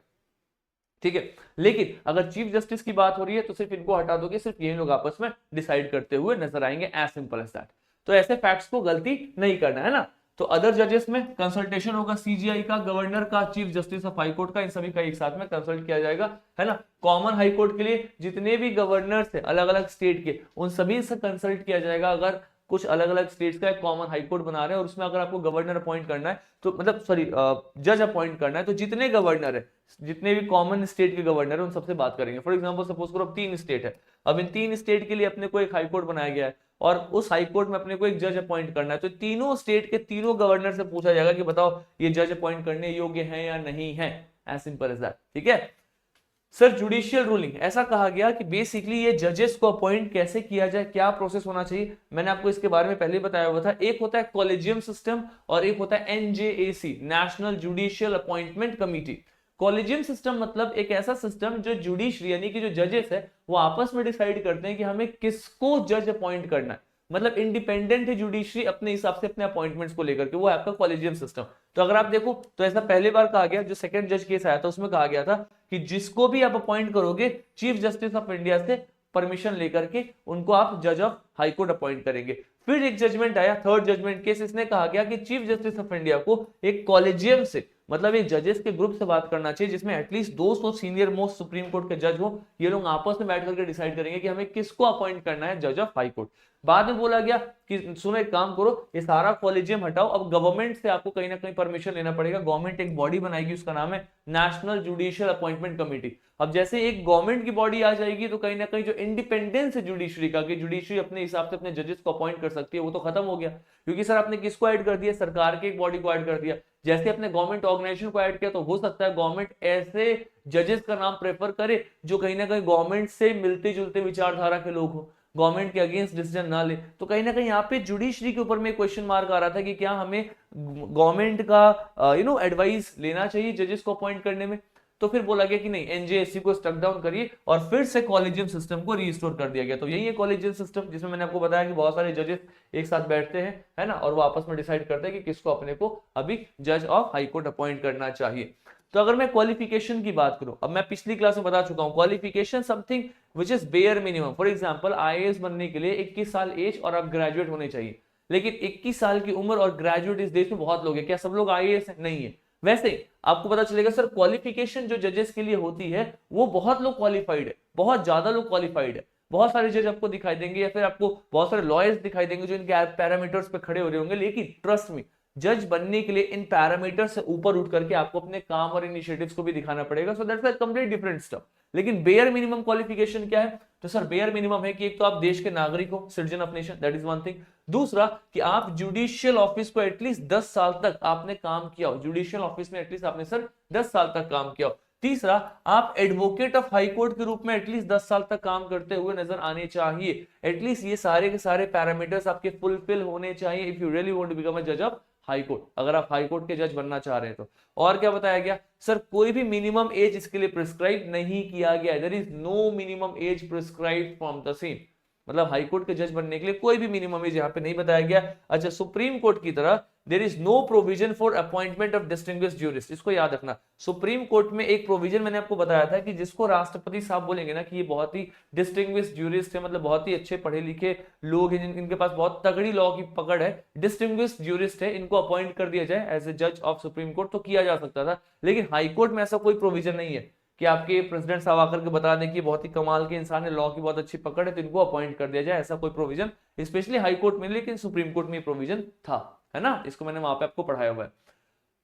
ठीक है। लेकिन अगर चीफ जस्टिस की बात हो रही है तो सिर्फ इनको हटा दोगे, सिर्फ ये लोग आपस में डिसाइड करते हुए नजर आएंगे, एज सिंपल एज दैट। तो ऐसे फैक्ट्स को गलती नहीं करना है ना। तो अदर जजेस में कंसल्टेशन होगा सीजीआई का, गवर्नर का, chief justice of high court का, इन सभी का एक साथ में कंसल्ट किया जाएगा, है ना। कॉमन हाई कोर्ट के लिए जितने भी गवर्नर्स है अलग अलग स्टेट के, उन सभी से कंसल्ट किया जाएगा। अगर कुछ अलग अलग स्टेट्स का एक कॉमन हाई कोर्ट बना रहे हैं और उसमें अगर आपको गवर्नर अपॉइंट करना है, तो मतलब सॉरी जज अपॉइंट करना है, तो जितने गवर्नर है, जितने भी कॉमन स्टेट के गवर्नर है, उन सबसे बात करेंगे। फॉर एग्जांपल सपोज करो अब 3 स्टेट है, अब इन 3 स्टेट के लिए अपने को एक हाई कोर्ट बनाया गया है, और उस हाई कोर्ट में अपने को एक जज अपॉइंट करना है, तो तीनों स्टेट के तीनों गवर्नर से पूछा जाएगा कि बताओ ये जज अपॉइंट करने योग्य है या नहीं है, एज सिंपल एज दैट, ठीक है। सर जुडिशियल रूलिंग, ऐसा कहा गया कि बेसिकली ये जजेस को अपॉइंट कैसे किया जाए, क्या प्रोसेस होना चाहिए, मैंने आपको इसके बारे में पहले बताया हुआ था। एक होता है कॉलेजियम सिस्टम और एक होता है NJAC, national judicial appointment committee. Collegium system मतलब एक ऐसा सिस्टम जो जुडिशरी यानी कि जो जजेस है वो आपस में डिसाइड करते हैं कि हमें किसको जज अपॉइंट करना है, मतलब इंडिपेंडेंट है जुडिशरी अपने हिसाब से अपने अपॉइंटमेंट्स को लेकर के, वो है आपका कॉलेजियम सिस्टम। तो अगर आप देखो तो ऐसा पहले बार कहा गया, जो सेकंड जज केस आया था उसमें कहा गया था कि जिसको भी आप अपॉइंट करोगे चीफ जस्टिस ऑफ इंडिया से परमिशन लेकर के उनको आप जज ऑफ हाई कोर्ट अपॉइंट करेंगे। फिर एक जजमेंट आया, थर्ड जजमेंट केस, इसने कहा गया कि चीफ जस्टिस ऑफ इंडिया को एक कॉलेजियम से, मतलब एक जजेस के ग्रुप से बात करना चाहिए जिसमें at least 200 senior most supreme court के जज हो। ये लोग आपस में बैठ करके डिसाइड करेंगे कि हमें किसको अपॉइंट करना है जज ऑफ हाई कोर्ट। बाद में बोला गया कि सुनो एक काम करो, ये सारा कॉलेजियम हटाओ, अब गवर्नमेंट से आपको कहीं ना कहीं परमिशन लेना पड़ेगा। गवर्नमेंट एक बॉडी बनाएगी, उसका नाम है नेशनल जुडिशियल अपॉइंटमेंट कमेटी। अब जैसे एक गवर्नमेंट की बॉडी आ जाएगी तो कहीं ना कहीं जो इंडिपेंडेंस है जुडिशरी का, कि जुडिशरी अपने हिसाब से अपने जजेस को अपॉइंट कर सकती है, वो तो खत्म हो गया। क्योंकि सर आपने किसको ऐड कर दिया, सरकार के एक बॉडी को ऐड कर दिया। जैसे अपने गवर्नमेंट ऑर्गेनाइजेशन को ऐड किया तो हो सकता है गवर्नमेंट ऐसे जजेस का नाम प्रेफर करे जो कहीं ना कहीं गवर्नमेंट से मिलते जुलते विचारधारा के लोग हो। गवर्नमेंट के अगेंस्ट डिसीजन ना ले। तो कहीं ना कहीं यहाँ पे जुडिशरी के ऊपर में क्वेश्चन मार्क आ रहा था कि क्या हमें गवर्नमेंट का एडवाइस लेना चाहिए जजेस को अपॉइंट करने में। तो फिर बोला गया कि नहीं, एनजेएससी को स्टक डाउन करिए और फिर से कॉलेजियम सिस्टम को रीस्टोर कर दिया गया। तो यही है कॉलेजियम सिस्टम, जिसमें मैंने आपको बताया कि बहुत सारे जजेस एक साथ बैठते हैं, है ना, और वो आपस में डिसाइड करते हैं कि किसको अपने को अभी जज ऑफ हाई कोर्ट अपॉइंट करना चाहिए। तो अगर मैं क्वालिफिकेशन की बात करूं, अब मैं पिछली क्लास में बता चुका हूं, qualification something which is bare minimum. For example IAS बनने के लिए 21 साल एज और आप ग्रेजुएट होने चाहिए। लेकिन 21 साल की उम्र और ग्रेजुएट इस देश में बहुत लोग हैं, क्या सब लोग आईएएस नहीं है? वैसे आपको पता चलेगा सर क्वालिफिकेशन जो जजेस के लिए होती है वो बहुत लोग क्वालिफाइड है, बहुत ज्यादा लोग क्वालिफाइड है। बहुत सारे जज आपको दिखाई देंगे या फिर आपको बहुत सारे लॉयर्स दिखाई देंगे जो इनके पैरामीटर्स पे खड़े हो रहे होंगे, लेकिन ट्रस्ट मी, जज बनने के लिए इन पैरामीटर से ऊपर उठ करके आपको अपने काम और इनिशिएटिव्स को भी दिखाना पड़ेगा। So that's a complete different stuff. लेकिन बेयर मिनिमम क्वालिफिकेशन क्या है? तो सर बेयर मिनिमम है कि एक तो आप देश के नागरिक हो, citizen of nation, that is one thing. दूसरा कि आप जुडिशियल ऑफिस को एटलीस्ट 10 साल तक आपने काम किया हो, जुडिशियल ऑफिस में एटलीस्ट आपने सर 10 साल तक काम किया हो। तीसरा, आप एडवोकेट ऑफ हाई कोर्ट के रूप में एटलीस्ट 10 साल तक काम करते हुए नजर आने चाहिए। एटलीस्ट ये सारे के सारे पैरामीटर्स आपके फुलफिल होने चाहिए if you really want to become a जज ऑफ हाई कोर्ट, अगर आप हाई कोर्ट के जज बनना चाह रहे हैं तो। और क्या बताया गया सर? कोई भी मिनिमम एज इसके लिए प्रिस्क्राइब नहीं किया गया, there is no minimum age prescribe from the same. मतलब हाई कोर्ट के जज बनने के लिए कोई भी मिनिमम एज यहाँ पे नहीं बताया गया। अच्छा, सुप्रीम कोर्ट की तरह there is no provision for appointment of distinguished jurist, इसको याद रखना। सुप्रीम कोर्ट में एक प्रोविजन मैंने आपको बताया था कि जिसको राष्ट्रपति साहब बोलेंगे ना कि ये बहुत ही डिस्टिंग्विश्ड ज्यूरिस्ट है, मतलब बहुत ही अच्छे पढ़े लिखे लोग हैं इनके पास बहुत तगड़ी लॉ की पकड़ है, डिस्टिंग्विश्ड ज्यूरिस्ट है, इनको अपॉइंट कर दिया जाए एज ए जज ऑफ सुप्रीम कोर्ट, तो किया जा सकता था। लेकिन हाई कोर्ट में ऐसा कोई प्रोविजन नहीं है कि आपके प्रेसिडेंट साहब आकर के बता दें कि बहुत ही कमाल के इंसान है, लॉ की बहुत अच्छी पकड़ है, तो इनको अपॉइंट कर दिया जाए, ऐसा कोई प्रोविजन स्पेशली हाई कोर्ट में, लेकिन सुप्रीम कोर्ट में प्रोविजन था, है ना, इसको मैंने वहां पे आपको पढ़ाया हुआ है।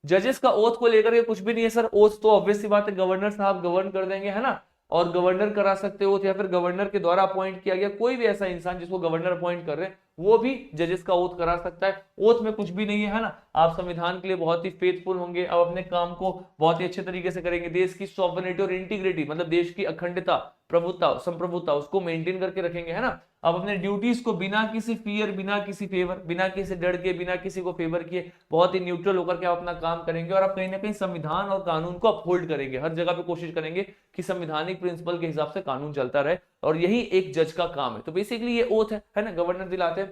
जजेस का ओथ को लेकर के कुछ भी नहीं है सर, ओथ तो ऑब्वियस सी बात है गवर्नर साहब गवर्न कर देंगे, है ना, और गवर्नर करा सकते हो या फिर गवर्नर के द्वारा अपॉइंट किया गया कोई भी ऐसा इंसान जिसको गवर्नर अपॉइंट कर रहे हैं वो भी जजेस का ओथ करा सकता है। ओथ में कुछ भी नहीं है ना, आप संविधान के लिए बहुत ही फेथफुल होंगे, आप अपने काम को बहुत ही अच्छे तरीके से करेंगे, देश की सॉवरेनिटी और इंटीग्रिटी मतलब देश की अखंडता, प्रभुता, संप्रभुता उसको मेंटेन करके रखेंगे, है ना। आप अपने ड्यूटीज को बिना किसी फियर, बिना किसी फेवर, बिना किसी डर के, बिना किसी को फेवर किए बहुत ही न्यूट्रल होकर के आप अपना काम करेंगे और आप कहीं ना कहीं संविधान और कानून को अपहोल्ड करेंगे, हर जगह पे कोशिश करेंगे कि संवैधानिक प्रिंसिपल के हिसाब से कानून चलता रहे, और यही एक जज का काम है। तो बेसिकली ये ओथ है ना, गवर्नर दिलाते हैं।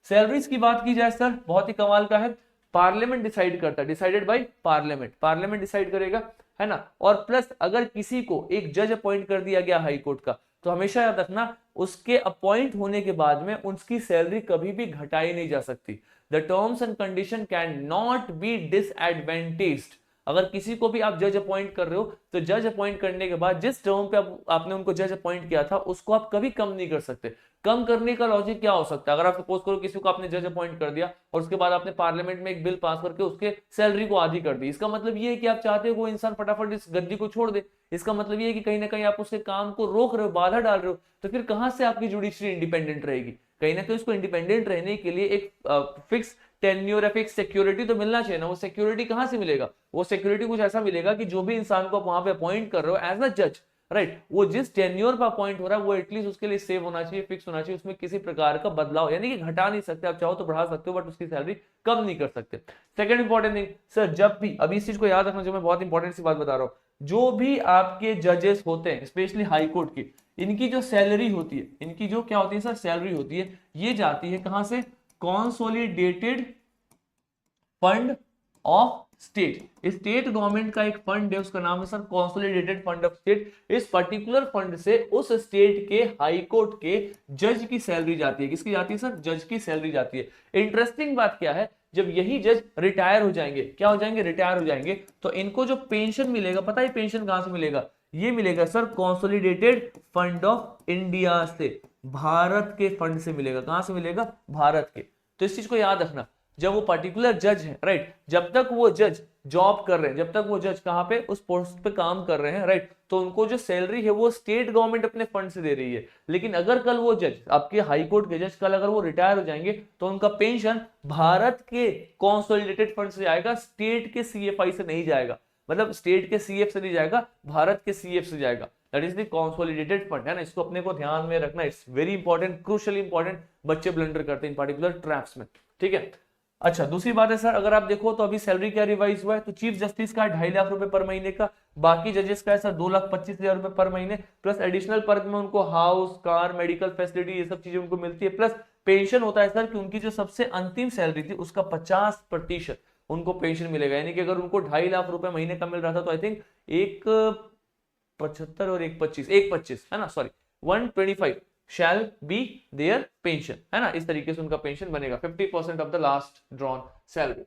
सैलरीज की बात की जाए सर, बहुत ही कमाल का है, पार्लियामेंट डिसाइड करता है, decided by parliament, parliament decide करेगा, है ना। और प्लस अगर किसी को एक जज अपॉइंट कर दिया गया हाई कोर्ट का, तो हमेशा याद रखना उसके अपॉइंट होने के बाद में उसकी सैलरी कभी भी घटाई नहीं जा सकती। The terms and condition can not be disadvantaged. अगर किसी को भी आप जज अपॉइंट कर रहे हो तो जज अपॉइंट करने के बाद जिस टर्म पे आपने उनको जज अपॉइंट किया था उसको आप कभी कम नहीं कर सकते। कम करने का लॉजिक क्या हो सकता है? अगर आप सपोज करो किसी को आपने जज अपॉइंट कर दिया और उसके बाद आपने पार्लियामेंट में एक बिल पास करके उसके सैलरी को आधी कर दी, इसका मतलब ये है कि आप चाहते हो वो इंसान फटाफट इस गद्दी को छोड़ दे। इसका मतलब ये है कि कहीं ना कहीं आप उसके काम को रोक रहे हो, बाधा डाल रहे हो। तो फिर कहां से आपकी जुडिशरी इंडिपेंडेंट रहेगी? कहीं ना कहीं उसको इंडिपेंडेंट रहने के लिए एक फिक्स टेन्योर, फिक्स सिक्योरिटी तो मिलना चाहिए ना। वो सिक्योरिटी कहां से मिलेगा? वो सिक्योरिटी कुछ ऐसा मिलेगा कि जो भी इंसान को आप वहां पे अपॉइंट कर रहे हो एज अ जज, राइट, वो जिस टेन्योर पर अपॉइंट हो रहा है वो एटलीस्ट उसके लिए सेव होना चाहिए, फिक्स होना चाहिए, उसमें किसी प्रकार का बदलाव, यानी कि घटा नहीं सकते, आप चाहो तो बढ़ा सकते हो बट उसकी सैलरी कम नहीं कर सकते। सेकंड इंपॉर्टेंट थिंग सर, जब भी, अभी इस चीज को याद रखना जो मैं बहुत इंपॉर्टेंट सी बात बता रहा हूं, जो भी आपके जजेस होते हैं स्पेशली हाई कोर्ट की, इनकी जो सैलरी होती है, इनकी जो क्या होती है सर, सैलरी होती है, ये जाती है कहां से? Consolidated fund of state. State government का एक फंड है, उसका नाम है sir consolidated fund of state. इस पर्टिकुलर फंड से उस स्टेट के हाई कोर्ट के जज की सैलरी जाती है। किसकी जाती है सर? जज की सैलरी जाती है। इंटरेस्टिंग बात क्या है, जब यही जज रिटायर हो जाएंगे, क्या हो जाएंगे? रिटायर हो जाएंगे, तो इनको जो पेंशन मिलेगा, पता है पेंशन कहां से मिलेगा? ये मिलेगा sir consolidated fund of India से, भारत के फंड से मिलेगा। कहां से मिलेगा? भारत के। तो इस चीज को याद रखना, जब वो पर्टिकुलर जज है, राइट, जब तक वो जज जॉब कर रहे हैं, जब तक वो जज कहां पे, उस पोस्ट पे काम कर रहे हैं, राइट, तो उनको जो सैलरी है वो स्टेट गवर्नमेंट अपने फंड से दे रही है। लेकिन अगर कल वो जज, आपके हाई कोर्ट के जज, कल अगर वो रिटायर हो जाएंगे तो उनका पेंशन भारत के कॉन्सोलिडेटेड फंड से आएगा, स्टेट के सीएफआई से नहीं जाएगा। मतलब स्टेट के सीएफ से नहीं जाएगा, भारत के सीएफ से जाएगा। That is the consolidated fund, है ना, इसको अपने को ध्यान में रखना, it's very important, crucial important, बच्चे ब्लंडर करते हैं इन पार्टिकुलर ट्रैप्स में, ठीक है। अच्छा, दूसरी बात है सर, अगर आप देखो तो अभी सैलरी क्या रिवाइज हुआ है, तो चीफ जस्टिस का 2.5 लाख रुपए पर महीने का, बाकी जजेस का है सर 2,25,000 रुपए पर महीने, प्लस एडिशनल पर्क में उनको हाउस, कार, मेडिकल फैसिलिटी, ये सब चीजें उनको मिलती है, प्लस पेंशन होता है सर कि उनकी जो सबसे अंतिम सैलरी थी उसका 50% उनको पेंशन मिलेगा, यानी कि अगर उनको 2.5 लाख रुपए महीने का मिल रहा था तो आई थिंक 1,75 और 1,25 है ना, sorry 125 shall be their pension, है ना, इस तरीके से उनका पेंशन बनेगा 50% of the last drawn salary.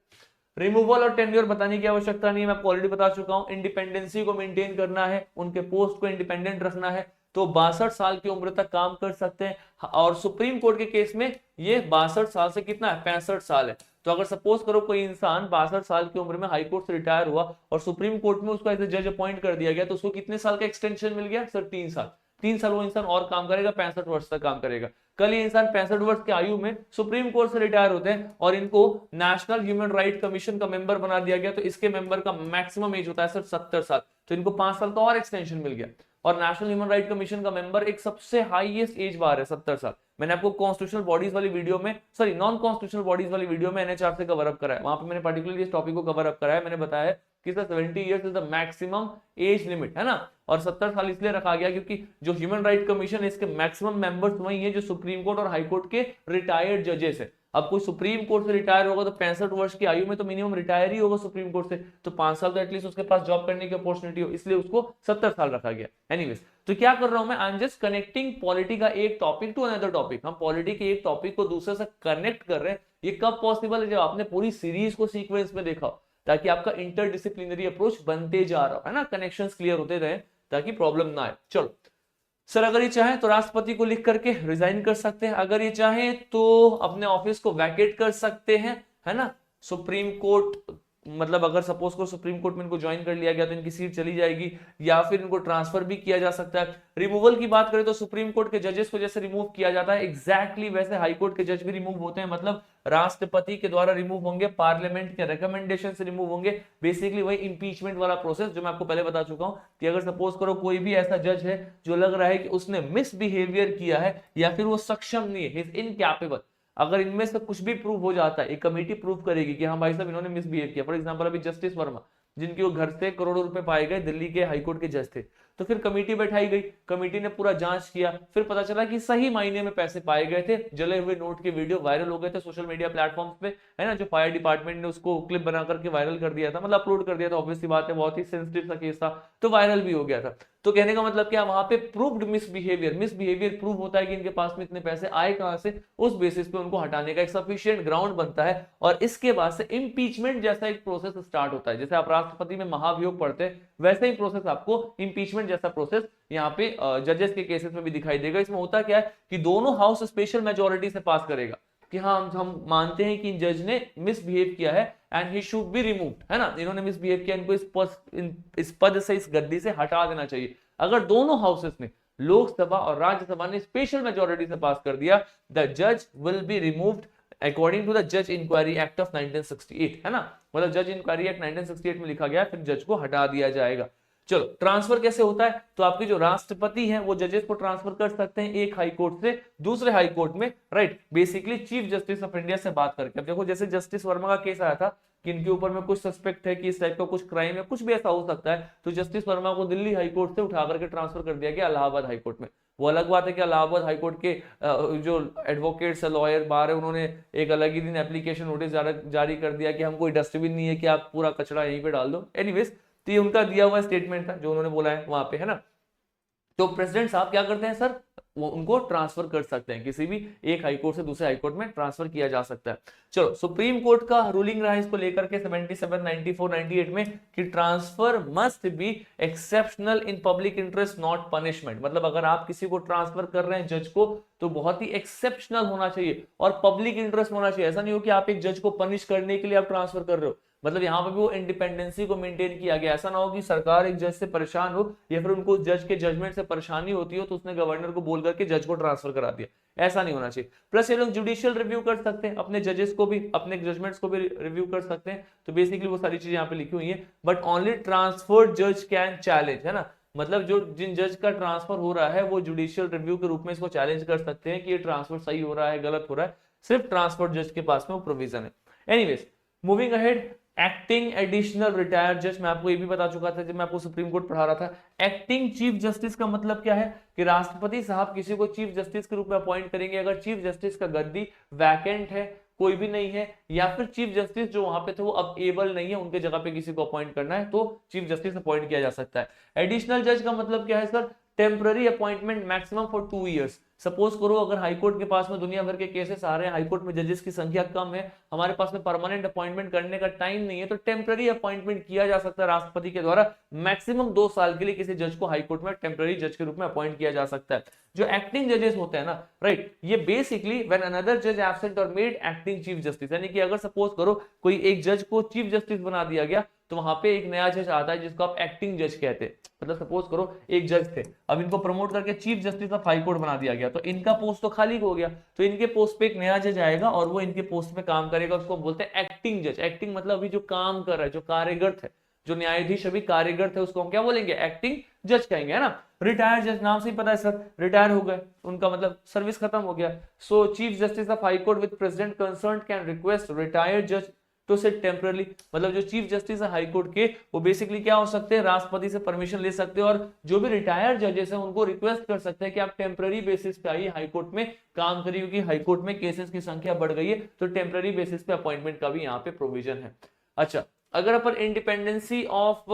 Removal और टेन्योर बताने की आवश्यकता नहीं है, मैं आपको ऑलरेडी बता चुका हूं, इंडिपेंडेंसी को मेंटेन करना है, उनके पोस्ट को इंडिपेंडेंट रखना है, तो 62 साल की उम्र तक काम कर सकते हैं, और सुप्रीम कोर्ट के केस में ये 62 साल से कितना है, 65 साल है। तो अगर सपोज करो कोई इंसान 62 साल की उम्र में हाई कोर्ट से रिटायर हुआ और सुप्रीम कोर्ट में उसको एज ए जज अपॉइंट कर दिया गया, तो उसको कितने साल का एक्सटेंशन मिल गया सर, 3 साल, 3 साल वो इंसान और काम करेगा, 65 वर्ष तक काम करेगा। कल ये इंसान 65 वर्ष की आयु में सुप्रीम कोर्ट से रिटायर होते हैं और इनको नेशनल ह्यूमन राइट कमीशन का मेंबर बना दिया गया, तो इसके मेंबर का मैक्सिमम एज होता है सर 70 साल, तो इनको 5 साल का और एक्सटेंशन मिल गया। और नेशनल ह्यूमन राइट कमीशन का मेंबर एक सबसे हाईएस्ट एज बार है 70 साल। मैंने आपको कॉन्स्टिट्यूशनल बॉडीज वाली वीडियो में, सॉरी नॉन कॉन्स्टिट्यूशनल बॉडीज वाली वीडियो में एनएचआर से कवर अप कराया, वहां पे मैंने पर्टिकुलरली इस टॉपिक को कवर अप कराया, मैंने बताया कि sir 70 years is the maximum age limit, है ना, और 70 साल इसलिए रखा गया क्योंकि जो ह्यूमन राइट कमीशन है इसके मैक्सिमम मेंबर्स वही है जो सुप्रीम कोर्ट और हाई कोर्ट के रिटायर्ड जजेस है। अब कोई सुप्रीम कोर्ट से रिटायर होगा तो 65 वर्ष की आयु में तो मिनिमम रिटायर ही होगा सुप्रीम कोर्ट से, तो 5 साल तो एटलीस्ट उसके पास जॉब करने की अपॉर्चुनिटी हो, इसलिए उसको 70 साल रखा गया। एनीवेज, तो क्या कर रहा हूं मैं, I am just connecting polity का एक टॉपिक टू अनदर टॉपिक, हम पॉलिटी के एक टॉपिक को दूसरे से कनेक्ट कर रहे हैं। ये कब पॉसिबल है, जब आपने पूरी सीरीज को सीक्वेंस में देखा, ताकि आपका इंटरडिसिप्लिनरी अप्रोच बनते जा रहा है ना, कनेक्शंस क्लियर होते रहे ताकि प्रॉब्लम ना आए। चलो सर, अगर ये चाहे तो राष्ट्रपति को लिख करके रिजाइन कर सकते हैं, अगर ये चाहे तो अपने ऑफिस को वैकेट कर सकते हैं, है ना, सुप्रीम कोर्ट, मतलब अगर सपोज को सुप्रीम कोर्ट में इनको ज्वाइन कर लिया गया तो इनकी सीट चली जाएगी, या फिर इनको ट्रांसफर भी किया जा सकता है। रिमूवल की बात करें तो सुप्रीम कोर्ट के जजेस को जैसे रिमूव किया जाता है एग्जैक्टली वैसे हाई कोर्ट के जज भी रिमूव होते हैं, मतलब राष्ट्रपति के द्वारा रिमूव होंगे, पार्लियामेंट के रिकमेंडेशन से रिमूव होंगे, बेसिकली वही इंपीचमेंट वाला प्रोसेस जो मैं आपको पहले बता चुका हूं कि अगर सपोज करो कोई भी ऐसा जज है जो लग रहा है कि उसने मिसबिहेवियर किया है या फिर वो सक्षम नहीं है, ही इज इनकैपेबल, अगर इनमें से कुछ भी प्रूव हो जाता है, एक कमेटी प्रूव करेगी कि हाँ भाई साहब इन्होंने मिसबिहेव किया, फॉर एग्जांपल अभी जस्टिस वर्मा जिनके वो घर से करोड़ों रुपए पाए गए, दिल्ली के हाईकोर्ट के जज थे, तो फिर कमेटी बैठाई गई, कमेटी ने पूरा जांच किया, फिर पता चला कि सही मायने में पैसे पाए गए थे, जले हुए नोट के वीडियो वायरल हो गए थे सोशल मीडिया प्लेटफॉर्म्स पे, है ना, जो फायर डिपार्टमेंट ने उसको क्लिप बना करके वायरल कर दिया था, मतलब अपलोड कर दिया था, ऑब्वियस सी बात है बहुत ही सेंसिटिव सा केस था, तो वायरल भी हो गया था। तो कहने का मतलब क्या, वहां पे प्रूव्ड मिसबिहेवियर प्रूव होता है कि इनके पास में इतने पैसे आए कहां से, उस बेसिस पे उनको हटाने का एक सफिशिएंट ग्राउंड बनता है, और इसके बाद से इंपीचमेंट जैसा एक प्रोसेस स्टार्ट होता है। जैसे आप राष्ट्रपति में महाभियोग पढ़ते हैं वैसे ही प्रोसेस आपको इंपीचमेंट जैसा प्रोसेस यहाँ पे जजेस के केसेस में भी दिखाई देगा। इसमें होता क्या है कि दोनों हाउस स्पेशल मेजोरिटी से पास करेगा कि हाँ हम मानते हैं कि जज ने मिसबिहेव किया है and he should be removed, है ना, इन्होंने मिसबिहेव किया, इनको इस पद से, इस गद्दी से हटा देना चाहिए। अगर दोनों हाउसेस ने, लोकसभा और राज्यसभा ने स्पेशल मेजोरिटी से पास कर दिया, द जज will be removed according to the जज इंक्वायरी एक्ट ऑफ 1968, है ना, मतलब जज इंक्वायरी एक्ट 1968 में लिखा गया, फिर जज को हटा दिया जाएगा। चलो ट्रांसफर कैसे होता है, तो आपके जो राष्ट्रपति हैं वो जजेस को ट्रांसफर कर सकते हैं एक हाई कोर्ट से दूसरे हाई कोर्ट में, right, basically chief justice of India से बात करके। अब देखो जैसे जस्टिस वर्मा का केस आया था कि इनके ऊपर में कुछ सस्पेक्ट है कि इस टाइप का कुछ क्राइम है, कुछ भी ऐसा हो सकता है, तो जस्टिस वर्मा को दिल्ली हाई कोर्ट से उठा करके ट्रांसफर कर दिया गया इलाहाबाद हाई कोर्ट में। वो अलग बात है कि इलाहाबाद हाई कोर्ट के जो एडवोकेट्स है, लॉयर बार है, उन्होंने एक अलग ही दिन एप्लीकेशन नोटिस जारी कर दिया कि हम कोई डस्टबिन नहीं है कि आप पूरा कचरा यहीं पे डाल दो। एनीवेज, तो ये उनका दिया हुआ स्टेटमेंट था जो उन्होंने बोला है वहां पे, है ना। तो प्रेसिडेंट साहब क्या करते हैं सर, वो उनको ट्रांसफर कर सकते हैं, किसी भी एक हाईकोर्ट से दूसरे हाईकोर्ट में ट्रांसफर किया जा सकता है। चलो सुप्रीम कोर्ट का रूलिंग रहा है इसको लेकर के 77, 94, 98 में कि transfer must be exceptional in public interest not punishment, मतलब अगर आप किसी को ट्रांसफर कर रहे हैं जज को तो बहुत ही एक्सेप्शनल होना चाहिए और पब्लिक इंटरेस्ट होना चाहिए। ऐसा नहीं हो कि आप एक जज को पनिश करने के लिए आप ट्रांसफर कर रहे हो, मतलब यहाँ पे भी वो इंडिपेंडेंसी को मेंटेन किया गया। ऐसा ना हो कि सरकार एक जज से परेशान हो या फिर उनको जज के जजमेंट से परेशानी होती हो तो उसने गवर्नर को बोल करके जज को ट्रांसफर करा दिया, ऐसा नहीं होना चाहिए। प्लस ये लोग जुडिशियल रिव्यू कर सकते हैं, अपने जजेस को भी, अपने जजमेंट्स को भी रिव्यू कर सकते हैं, तो बेसिकली वो सारी चीजें यहाँ पे लिखी हुई है। बट ओनली ट्रांसफर्ड जज कैन चैलेंज, है ना, मतलब जो जिन जज का ट्रांसफर हो रहा है वो जुडिशियल रिव्यू के रूप में इसको चैलेंज कर सकते हैं कि ये ट्रांसफर सही हो रहा है गलत हो रहा है, सिर्फ ट्रांसफर जज के पास में वो प्रोविजन है। Anyways moving ahead, acting additional retired जज, मैं आपको ये भी बता चुका था जब मैं आपको सुप्रीम कोर्ट पढ़ा रहा था। एक्टिंग चीफ जस्टिस का मतलब क्या है कि राष्ट्रपति साहब किसी को चीफ जस्टिस के रूप में अपॉइंट करेंगे अगर चीफ जस्टिस का गद्दी वैकेंट है, कोई भी नहीं है, या फिर चीफ जस्टिस जो वहां पे थे वो अब एबल नहीं है, उनके जगह पे किसी को अपॉइंट करना है तो चीफ जस्टिस अपॉइंट किया जा सकता है। एडिशनल जज का मतलब क्या है sir? Temporary appointment maximum for 2 years. Suppose करो अगर हाईकोर्ट के पास में दुनिया भर के केसेस आ रहे हैं, हाईकोर्ट में जजेस की संख्या कम है, हमारे पास में परमानेंट अपॉइंटमेंट करने का टाइम नहीं है, तो टेम्पररी अपॉइंटमेंट किया जा सकता है राष्ट्रपति के द्वारा, मैक्सिमम 2 साल के लिए किसी जज को हाईकोर्ट में टेम्पररी जज के रूप में अपॉइंट किया जा सकता है। जो एक्टिंग जजेस होते हैं ना, राइट, ये बेसिकली व्हेन अनदर जज एब्सेंट और मेड एक्टिंग चीफ जस्टिस, यानी कि अगर सपोज करो कोई एक जज को चीफ जस्टिस बना दिया गया तो वहां पे एक नया जज आता है जिसको आप एक्टिंग जज कहते हैं। मतलब सपोज करो एक जज थे, अब इनको प्रमोट करके chief justice of high court बना दिया गया, तो इनका पोस्ट तो खाली हो गया, तो इनके पोस्ट पे एक नया जज आएगा और वो इनके पोस्ट पे काम करेगा, उसको बोलते हैं एक्टिंग जज। एक्टिंग मतलब अभी जो काम कर रहा है, जो कार्यरत है, जो न्यायाधीश अभी कार्यरत है, उसको हम क्या बोलेंगे? एक्टिंग जज कहेंगे, है ना। रिटायर्ड जज नाम से ही पता है सर, रिटायर हो गए, उनका मतलब सर्विस खत्म हो गया। सो chief justice of high court with president concern can request retired जज टू सिट टेम्पररी। मतलब जो चीफ जस्टिस है हाई कोर्ट के, वो बेसिकली क्या हो सकते हैं? राष्ट्रपति से परमिशन ले सकते हैं और जो भी रिटायर्ड जजेस हैं उनको रिक्वेस्ट कर सकते हैं कि आप टेम्पररी बेसिस पे आइए हाई कोर्ट में काम करिए, क्योंकि हाई कोर्ट में केसेस की संख्या बढ़ गई है, तो टेम्पररी बेसिस पे अपॉइंटमेंट का भी यहाँ पे प्रोविजन है। अच्छा, अगर अपन इंडिपेंडेंसी ऑफ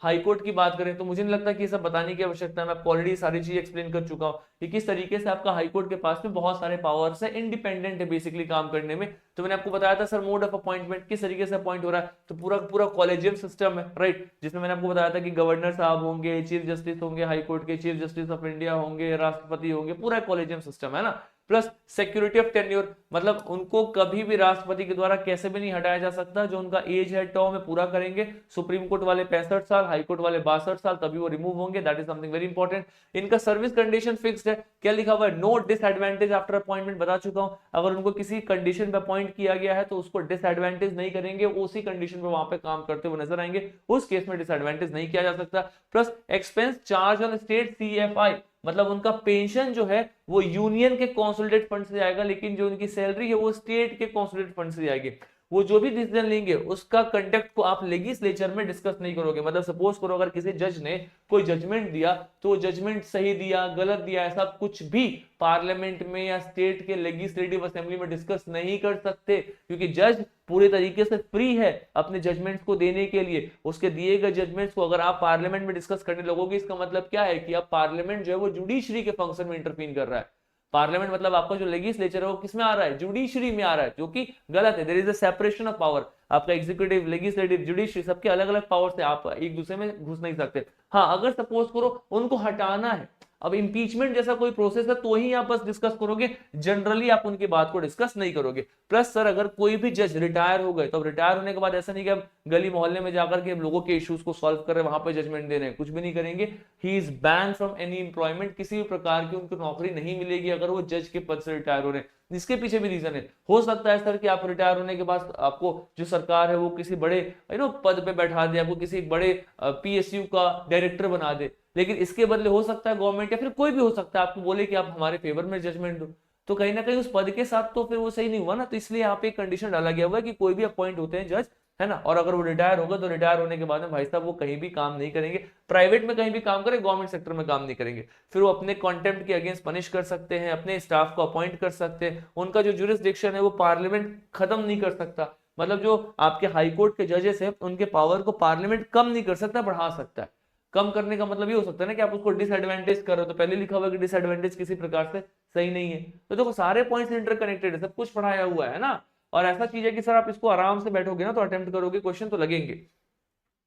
हाई कोर्ट की बात करें तो मुझे नहीं लगता कि ये सब बताने की आवश्यकता है, मैं आपको ऑलरेडी सारी चीज एक्सप्लेन कर चुका हूं कि किस तरीके से आपका हाई कोर्ट के पास में बहुत सारे पावर्स है, इंडिपेंडेंट है बेसिकली काम करने में। तो मैंने आपको बताया था सर मोड ऑफ अपॉइंटमेंट किस तरीके से अपॉइंट हो रहा है, तो पूरा पूरा कॉलेजियम सिस्टम है, राइट, जिसमें मैंने आपको बताया था कि गवर्नर साहब होंगे, चीफ जस्टिस होंगे हाई कोर्ट के, चीफ जस्टिस ऑफ इंडिया होंगे, राष्ट्रपति होंगे, पूरा कॉलेजियम सिस्टम है ना। प्लस सिक्योरिटी ऑफ टेन्योर, मतलब उनको कभी भी राष्ट्रपति के द्वारा कैसे भी नहीं हटाया जा सकता, जो उनका एज है टर्म में पूरा करेंगे। सुप्रीम कोर्ट वाले 65 साल, हाई कोर्ट वाले 62 साल, तभी वो रिमूव होंगे, that is something very important. इनका सर्विस कंडीशन फिक्स्ड है, क्या लिखा हुआ है? नो डिसएडवांटेज आफ्टर अपॉइंटमेंट, बता चुका हूं, अगर उनको किसी कंडीशन पे अपॉइंट किया गया है तो उसको डिसएडवांटेज नहीं करेंगे, उसी कंडीशन पे वहां पे काम करते हुए नजर आएंगे, उस केस में डिसएडवांटेज नहीं किया जा सकता। Plus expense charge on state CFI, मतलब उनका पेंशन जो है वो यूनियन के कॉन्सोलिडेट फंड से आएगा, लेकिन जो उनकी सैलरी है वो स्टेट के कॉन्सोलिडेट फंड से आएगी। वो जो भी डिसीजन लेंगे उसका कंडक्ट को आप लेजिस्लेचर में डिस्कस नहीं करोगे। मतलब सपोज करो अगर किसी जज ने कोई जजमेंट दिया तो वो जजमेंट सही दिया गलत दिया ऐसा कुछ भी पार्लियामेंट में या स्टेट के लेजिस्लेटिव असेंबली में डिस्कस नहीं कर सकते, क्योंकि जज पूरे तरीके से फ्री है अपने जजमेंट्स को देने के लिए। उसके दिए गए जजमेंट्स को अगर आप पार्लियामेंट में डिस्कस करने लगोगे, इसका मतलब क्या है कि अब पार्लियामेंट जो है वो जुडिशरी के फंक्शन में इंटरफीन कर रहा है। पार्लियामेंट मतलब आपका जो लेजिस्लेचर है वो किसमें आ रहा है? जुडिशरी में आ रहा है, जो कि गलत है। There is a separation of power, आपका एग्जीक्यूटिव, लेजिस्लेटिव, जुडिशरी सबके अलग अलग पावर से आप एक दूसरे में घुस नहीं सकते। हाँ, अगर सपोज करो उनको हटाना है, अब इंपीचमेंट जैसा कोई प्रोसेस है तो ही आप बस डिस्कस करोगे, जनरली आप उनकी बात को डिस्कस नहीं करोगे। प्लस सर अगर कोई भी जज रिटायर हो गए तो रिटायर होने के बाद ऐसा नहीं कि अब गली मोहल्ले में जाकर के लोगों के इश्यूज को सॉल्व कर रहे हैं, वहां पे जजमेंट दे रहे हैं, कुछ भी नहीं करेंगे। He is ban from any employment, किसी भी प्रकार की उनको नौकरी नहीं मिलेगी अगर वो जज के पद से रिटायर हो रहे हैं। इसके पीछे भी रीजन है, हो सकता है सर कि आप रिटायर होने के बाद आपको जो सरकार है वो किसी बड़े पद पे बैठा दे, आपको किसी बड़े पीएसयू का डायरेक्टर बना दे, लेकिन इसके बदले हो सकता है गवर्नमेंट या फिर कोई भी हो सकता है आपको बोले कि आप हमारे फेवर में जजमेंट दो, तो कहीं ना कहीं उस पद के साथ तो फिर वो सही नहीं हुआ ना। तो इसलिए यहाँ पे एक कंडीशन डाला गया हुआ है कि कोई भी अपॉइंट होते हैं जज, है ना, और अगर वो रिटायर होगा तो रिटायर होने के बाद में भाई साहब वो कहीं भी काम नहीं करेंगे, प्राइवेट में कहीं भी काम करें, गवर्नमेंट सेक्टर में काम नहीं करेंगे। फिर वो अपने कॉन्टेम्प्ट के अगेंस्ट पनिश कर सकते हैं, अपने स्टाफ को अपॉइंट कर सकते हैं, उनका जो जुरिस्डिक्शन है वो पार्लियामेंट खत्म नहीं कर सकता। मतलब जो आपके हाईकोर्ट के जजेस हैं उनके पावर को पार्लियामेंट कम नहीं कर सकता, बढ़ा सकता है। कम करने का मतलब ये हो सकता है ना कि आप उसको डिसएडवांटेज कर रहे हो, तो पहले लिखा हुआ है कि डिसएडवांटेज किसी प्रकार से सही नहीं है। तो देखो सारे पॉइंट्स इंटरकनेक्टेड है, सब कुछ पढ़ाया हुआ है ना। और ऐसा चीज है कि सर आप इसको आराम से बैठोगे ना तो अटेम्प्ट करोगे, क्वेश्चन तो लगेंगे।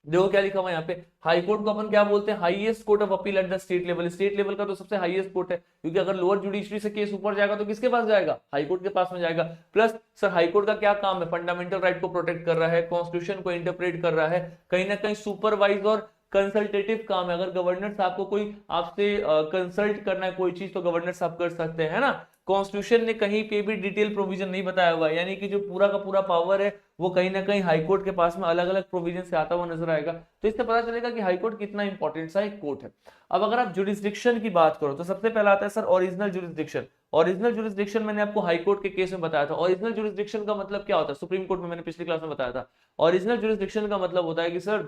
देखो क्या लिखा हुआ है यहाँ पे, हाई कोर्ट को अपन क्या बोलते हैं? Highest court of appeal at the state level. State level का तो सबसे हाईएस्ट कोर्ट है, क्योंकि अगर लोअर जुडिशरी से केस ऊपर जाएगा तो किसके पास जाएगा? हाई कोर्ट के पास में जाएगा। प्लस सर हाई कोर्ट का क्या काम है? फंडामेंटल राइट को प्रोटेक्ट कर रहा है, कॉन्स्टिट्यूशन को इंटरप्रेट कर रहा है, कहीं ना कहीं सुपरवाइज और कंसल्टेटिव काम है। अगर गवर्नर साहब को कोई आपसे कंसल्ट करना है कोई चीज तो गवर्नर साहब कर सकते हैं ना। कॉन्स्टिट्यूशन ने कहीं पे भी डिटेल प्रोविजन नहीं बताया हुआ है, यानी कि जो पूरा का पूरा पावर है वो कहीं ना कहीं हाईकोर्ट के पास में अलग अलग प्रोविजन से आता हुआ नजर आएगा। तो इससे पता चलेगा कि हाईकोर्ट कितना इंपॉर्टेंट सा एक कोर्ट है। अब अगर आप जुरिस्डिक्शन की बात करो तो सबसे पहला आता है sir original jurisdiction. Original jurisdiction मैंने आपको हाईकोर्ट के केस में बताया था। ओरिजिनल जुरिस्डिक्शन का मतलब क्या होता है, सुप्रीम कोर्ट में मैंने पिछली क्लास में बताया था। ओरिजिनल जुरिस्डिक्शन का मतलब होता है कि सर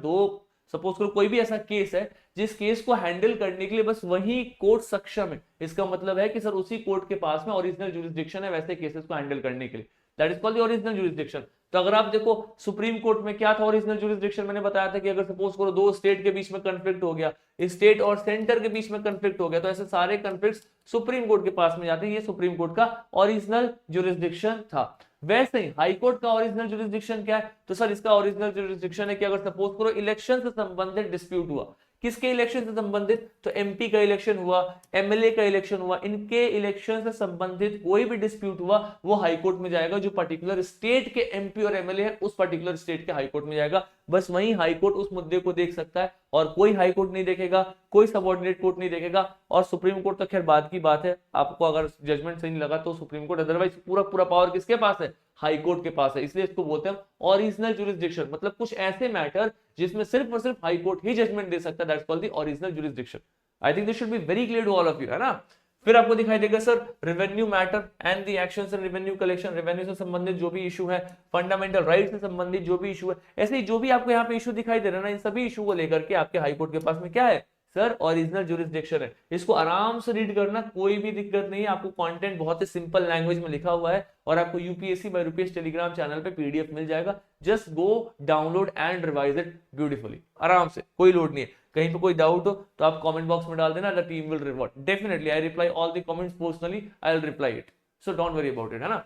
सपोज करो कोई भी ऐसा केस है जिस केस को हैंडल करने के लिए बस वही कोर्ट सक्षम है, इसका मतलब है कि सर उसी कोर्ट के पास में ओरिजिनल जुरिस्डिक्शन है वैसे केसेस को हैंडल करने के लिए, that is called the original jurisdiction. तो अगर आप देखो सुप्रीम कोर्ट में क्या था ओरिजिनल जुरिस्डिक्शन, मैंने बताया था कि अगर सपोज करो दो स्टेट के बीच में कन्फ्लिक्ट हो गया, स्टेट और सेंटर के बीच में कन्फ्लिक्ट हो गया, तो ऐसे सारे कन्फ्लिक्ट सुप्रीम कोर्ट के पास में जाते हैं। ये सुप्रीम कोर्ट का ओरिजिनल जुरिस्डिक्शन था। वैसे ही हाई कोर्ट का ओरिजिनल जुरिस्डिक्शन क्या है, तो सर इसका ओरिजिनल जुरिस्डिक्शन है कि अगर सपोज करो इलेक्शन से संबंधित डिस्प्यूट हुआ, किसके इलेक्शन से संबंधित, तो एमपी का इलेक्शन हुआ, एमएलए का इलेक्शन हुआ, इनके इलेक्शन से संबंधित कोई भी डिस्प्यूट हुआ वो हाई कोर्ट में जाएगा। जो पर्टिकुलर स्टेट के एमपी और एमएलए है उस पर्टिकुलर स्टेट के हाई कोर्ट में जाएगा। बस वही हाई कोर्ट उस मुद्दे को देख सकता है और कोई हाई कोर्ट नहीं देखेगा, कोई सबऑर्डिनेट कोर्ट नहीं देखेगा। और सुप्रीम कोर्ट तो खैर बाद की बात है, आपको अगर जजमेंट सही नहीं लगा तो सुप्रीम कोर्ट, अदरवाइज पूरा पूरा पावर किसके पास है, हाई कोर्ट के पास है। इसलिए इसको बोलते हैं ओरिजिनल जुरिस्डिक्शन, मतलब कुछ ऐसे मैटर जिसमें सिर्फ और सिर्फ हाई कोर्ट ही जजमेंट दे सकता है, that's called the original jurisdiction. I think this should be very clear to all of you, है ना। फिर आपको दिखाई देगा sir revenue matter and the actions in revenue collection, revenue से संबंधित जो भी इशू है, फंडामेंटल राइट से संबंधित जो भी इशू है, ऐसे ही जो भी आपको यहाँ पे इशू दिखाई दे रहा है ना, इन सभी इशू को लेकर के आपके हाई कोर्ट के पास में क्या है सर, ओरिजिनल जुरिस्डिक्शन है। इसको आराम से रीड करना, कोई भी दिक्कत नहीं है, आपको कंटेंट बहुत ही सिंपल लैंग्वेज में लिखा हुआ है और आपको यूपीएससी बाय रूपीएस टेलीग्राम चैनल पे पीडीएफ मिल जाएगा। Just go download and revise it beautifully, आराम से, कोई लोड नहीं है। कहीं पे कोई डाउट हो तो आप कमेंट बॉक्स में डाल देना, the team will reward definitely, I reply all the comments personally, I will reply it, so don't worry about it, है ना।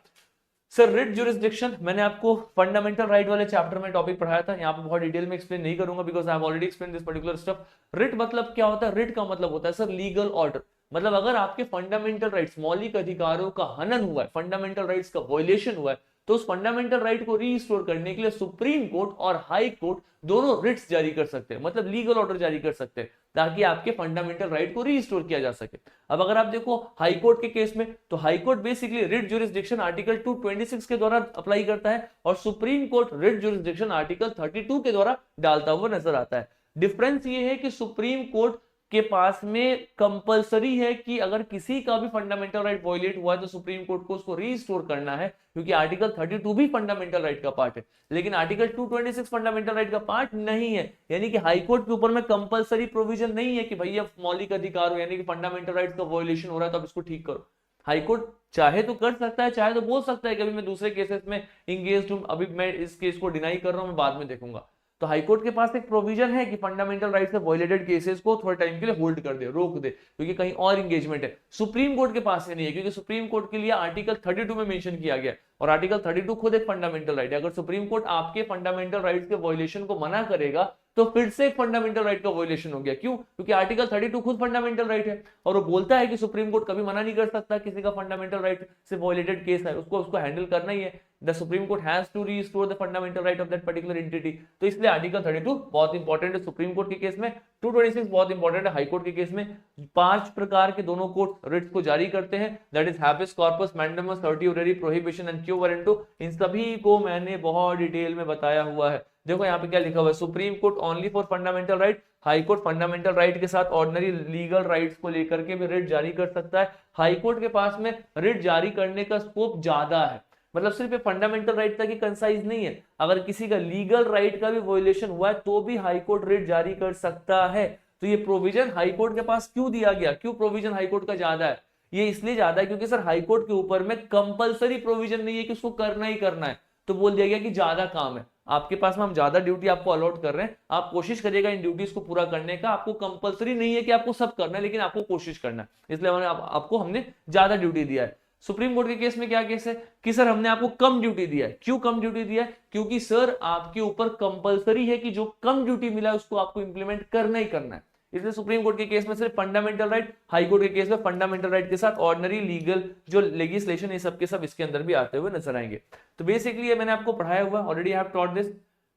सर रिट जुरिस्डिक्शन मैंने आपको फंडामेंटल राइट वाले चैप्टर में टॉपिक पढ़ाया था, यहाँ पे बहुत डिटेल में एक्सप्लेन नहीं करूंगा because I have already explain this particular stuff. Writ मतलब क्या होता है, रिट का मतलब होता है सर लीगल ऑर्डर, मतलब अगर आपके फंडामेंटल राइट्स, मौलिक अधिकारों का हनन हुआ है, फंडामेंटल राइट्स का वायलेशन हुआ है, तो उस फंडामेंटल राइट को रीस्टोर करने के लिए सुप्रीम कोर्ट और हाई कोर्ट दोनों रिट्स जारी कर सकते हैं, मतलब लीगल ऑर्डर जारी कर सकते हैं ताकि आपके फंडामेंटल राइट को रीस्टोर किया जा सके। अब अगर आप देखो हाई कोर्ट के केस में, तो high court basically writ jurisdiction article 226 के द्वारा अप्लाई करता है और supreme court writ jurisdiction article 32 के द्वारा डालता हुआ नजर आता है। डिफरेंस ये है कि सुप्रीम कोर्ट के पास में कंपलसरी है कि अगर किसी का भी फंडामेंटल राइट वायलेट हुआ है तो सुप्रीम कोर्ट को उसको रीस्टोर करना है, क्योंकि आर्टिकल 32 भी फंडामेंटल राइट का पार्ट है, लेकिन आर्टिकल 226 फंडामेंटल राइट का पार्ट नहीं है। यानी कि हाई कोर्ट के ऊपर में कंपलसरी प्रोविजन नहीं है कि भैया मौलिक अधिकार हो, यानी कि फंडामेंटल राइट का वायलेशन हो रहा है तो आप इसको ठीक करो। हाई कोर्ट चाहे तो कर सकता है, चाहे तो बोल सकता है कि अभी मैं दूसरे केसेस में इंगेज्ड हूं, अभी मैं इस केस को डिनाई कर रहा हूं, मैं बाद में देखूंगा। तो हाईकोर्ट के पास एक प्रोविजन है कि फंडामेंटल राइट से वायलेटेड केसेस को थोड़े टाइम के लिए होल्ड कर दे, रोक दे, क्योंकि कहीं और इंगेजमेंट है। सुप्रीम कोर्ट के पास नहीं है, क्योंकि सुप्रीम कोर्ट के लिए आर्टिकल 32 में मेंशन किया गया और आर्टिकल 32 खुद एक फंडामेंटल राइट है। अगर सुप्रीम कोर्ट आपके फंडामेंटल राइट्स के वायलेशन को मना करेगा तो फिर से एक फंडामेंटल राइट का वायलेशन हो गया। क्यों? क्योंकि आर्टिकल 32 खुद फंडामेंटल राइट है और वो बोलता है कि सुप्रीम कोर्ट कभी मना नहीं कर सकता किसी का फंडामेंटल राइट से वायलेटेड केस है, उसको हैंडल करना ही है। The supreme court has to restore the fundamental right of that particular entity. तो इसलिए आर्टिकल 32 बहुत इंपॉर्टेंट है सुप्रीम कोर्ट के केस में, 226 बहुत इंपॉर्टेंट है हाई कोर्ट के केस में। 5 प्रकार के दोनों कोर्ट रिट्स को जारी करते हैं, that is habeas corpus, mandamus, certiorari, prohibition and quo warranto. इन सभी को मैंने बहुत डिटेल में बताया हुआ है। देखो यहाँ पे क्या लिखा हुआ है, supreme court only for fundamental right, high court fundamental right के साथ ऑर्डिनरी लीगल राइट्स को लेकर के भी रिट जारी कर सकता है। हाई कोर्ट के पास में रिट जारी करने का स्कोप ज्यादा है, मतलब सिर्फ फंडामेंटल राइट तक ही कंसाइज नहीं है, अगर किसी का लीगल राइट का भी वायलेशन हुआ है तो भी हाई कोर्ट रिट जारी कर सकता है। तो ये प्रोविजन हाई कोर्ट के पास क्यों दिया गया, क्यों प्रोविजन हाई कोर्ट का ज्यादा है? ये इसलिए ज्यादा है क्योंकि सर हाई कोर्ट के ऊपर में कंपलसरी प्रोविजन नहीं है कि उसको करना ही करना है, तो बोल दिया गया कि ज्यादा काम है आपके पास में, हम ज्यादा ड्यूटी आपको अलॉट कर रहे हैं, आप कोशिश करिएगा इन ड्यूटीज को पूरा करने का। आपको कंपलसरी नहीं है कि आपको सब करना है, लेकिन आपको कोशिश करना है, इसलिए आपको हमने ज्यादा ड्यूटी दिया है। सुप्रीम कोर्ट के केस में क्या केस है कि सर हमने आपको कम ड्यूटी दिया है। क्यों कम ड्यूटी दिया है? क्योंकि सर आपके ऊपर कंपलसरी है कि जो कम ड्यूटी मिला है उसको आपको इंप्लीमेंट करना ही करना है। इसलिए सुप्रीम कोर्ट के केस में सिर्फ फंडामेंटल राइट, हाई कोर्ट के केस में फंडामेंटल राइट के साथ ऑर्डिनरी लीगल जो लेजिस्लेशन ये सब के सब इसके अंदर भी आते हुए नजर आएंगे। तो बेसिकली ये मैंने आपको पढ़ाया हुआ, already I have taught this.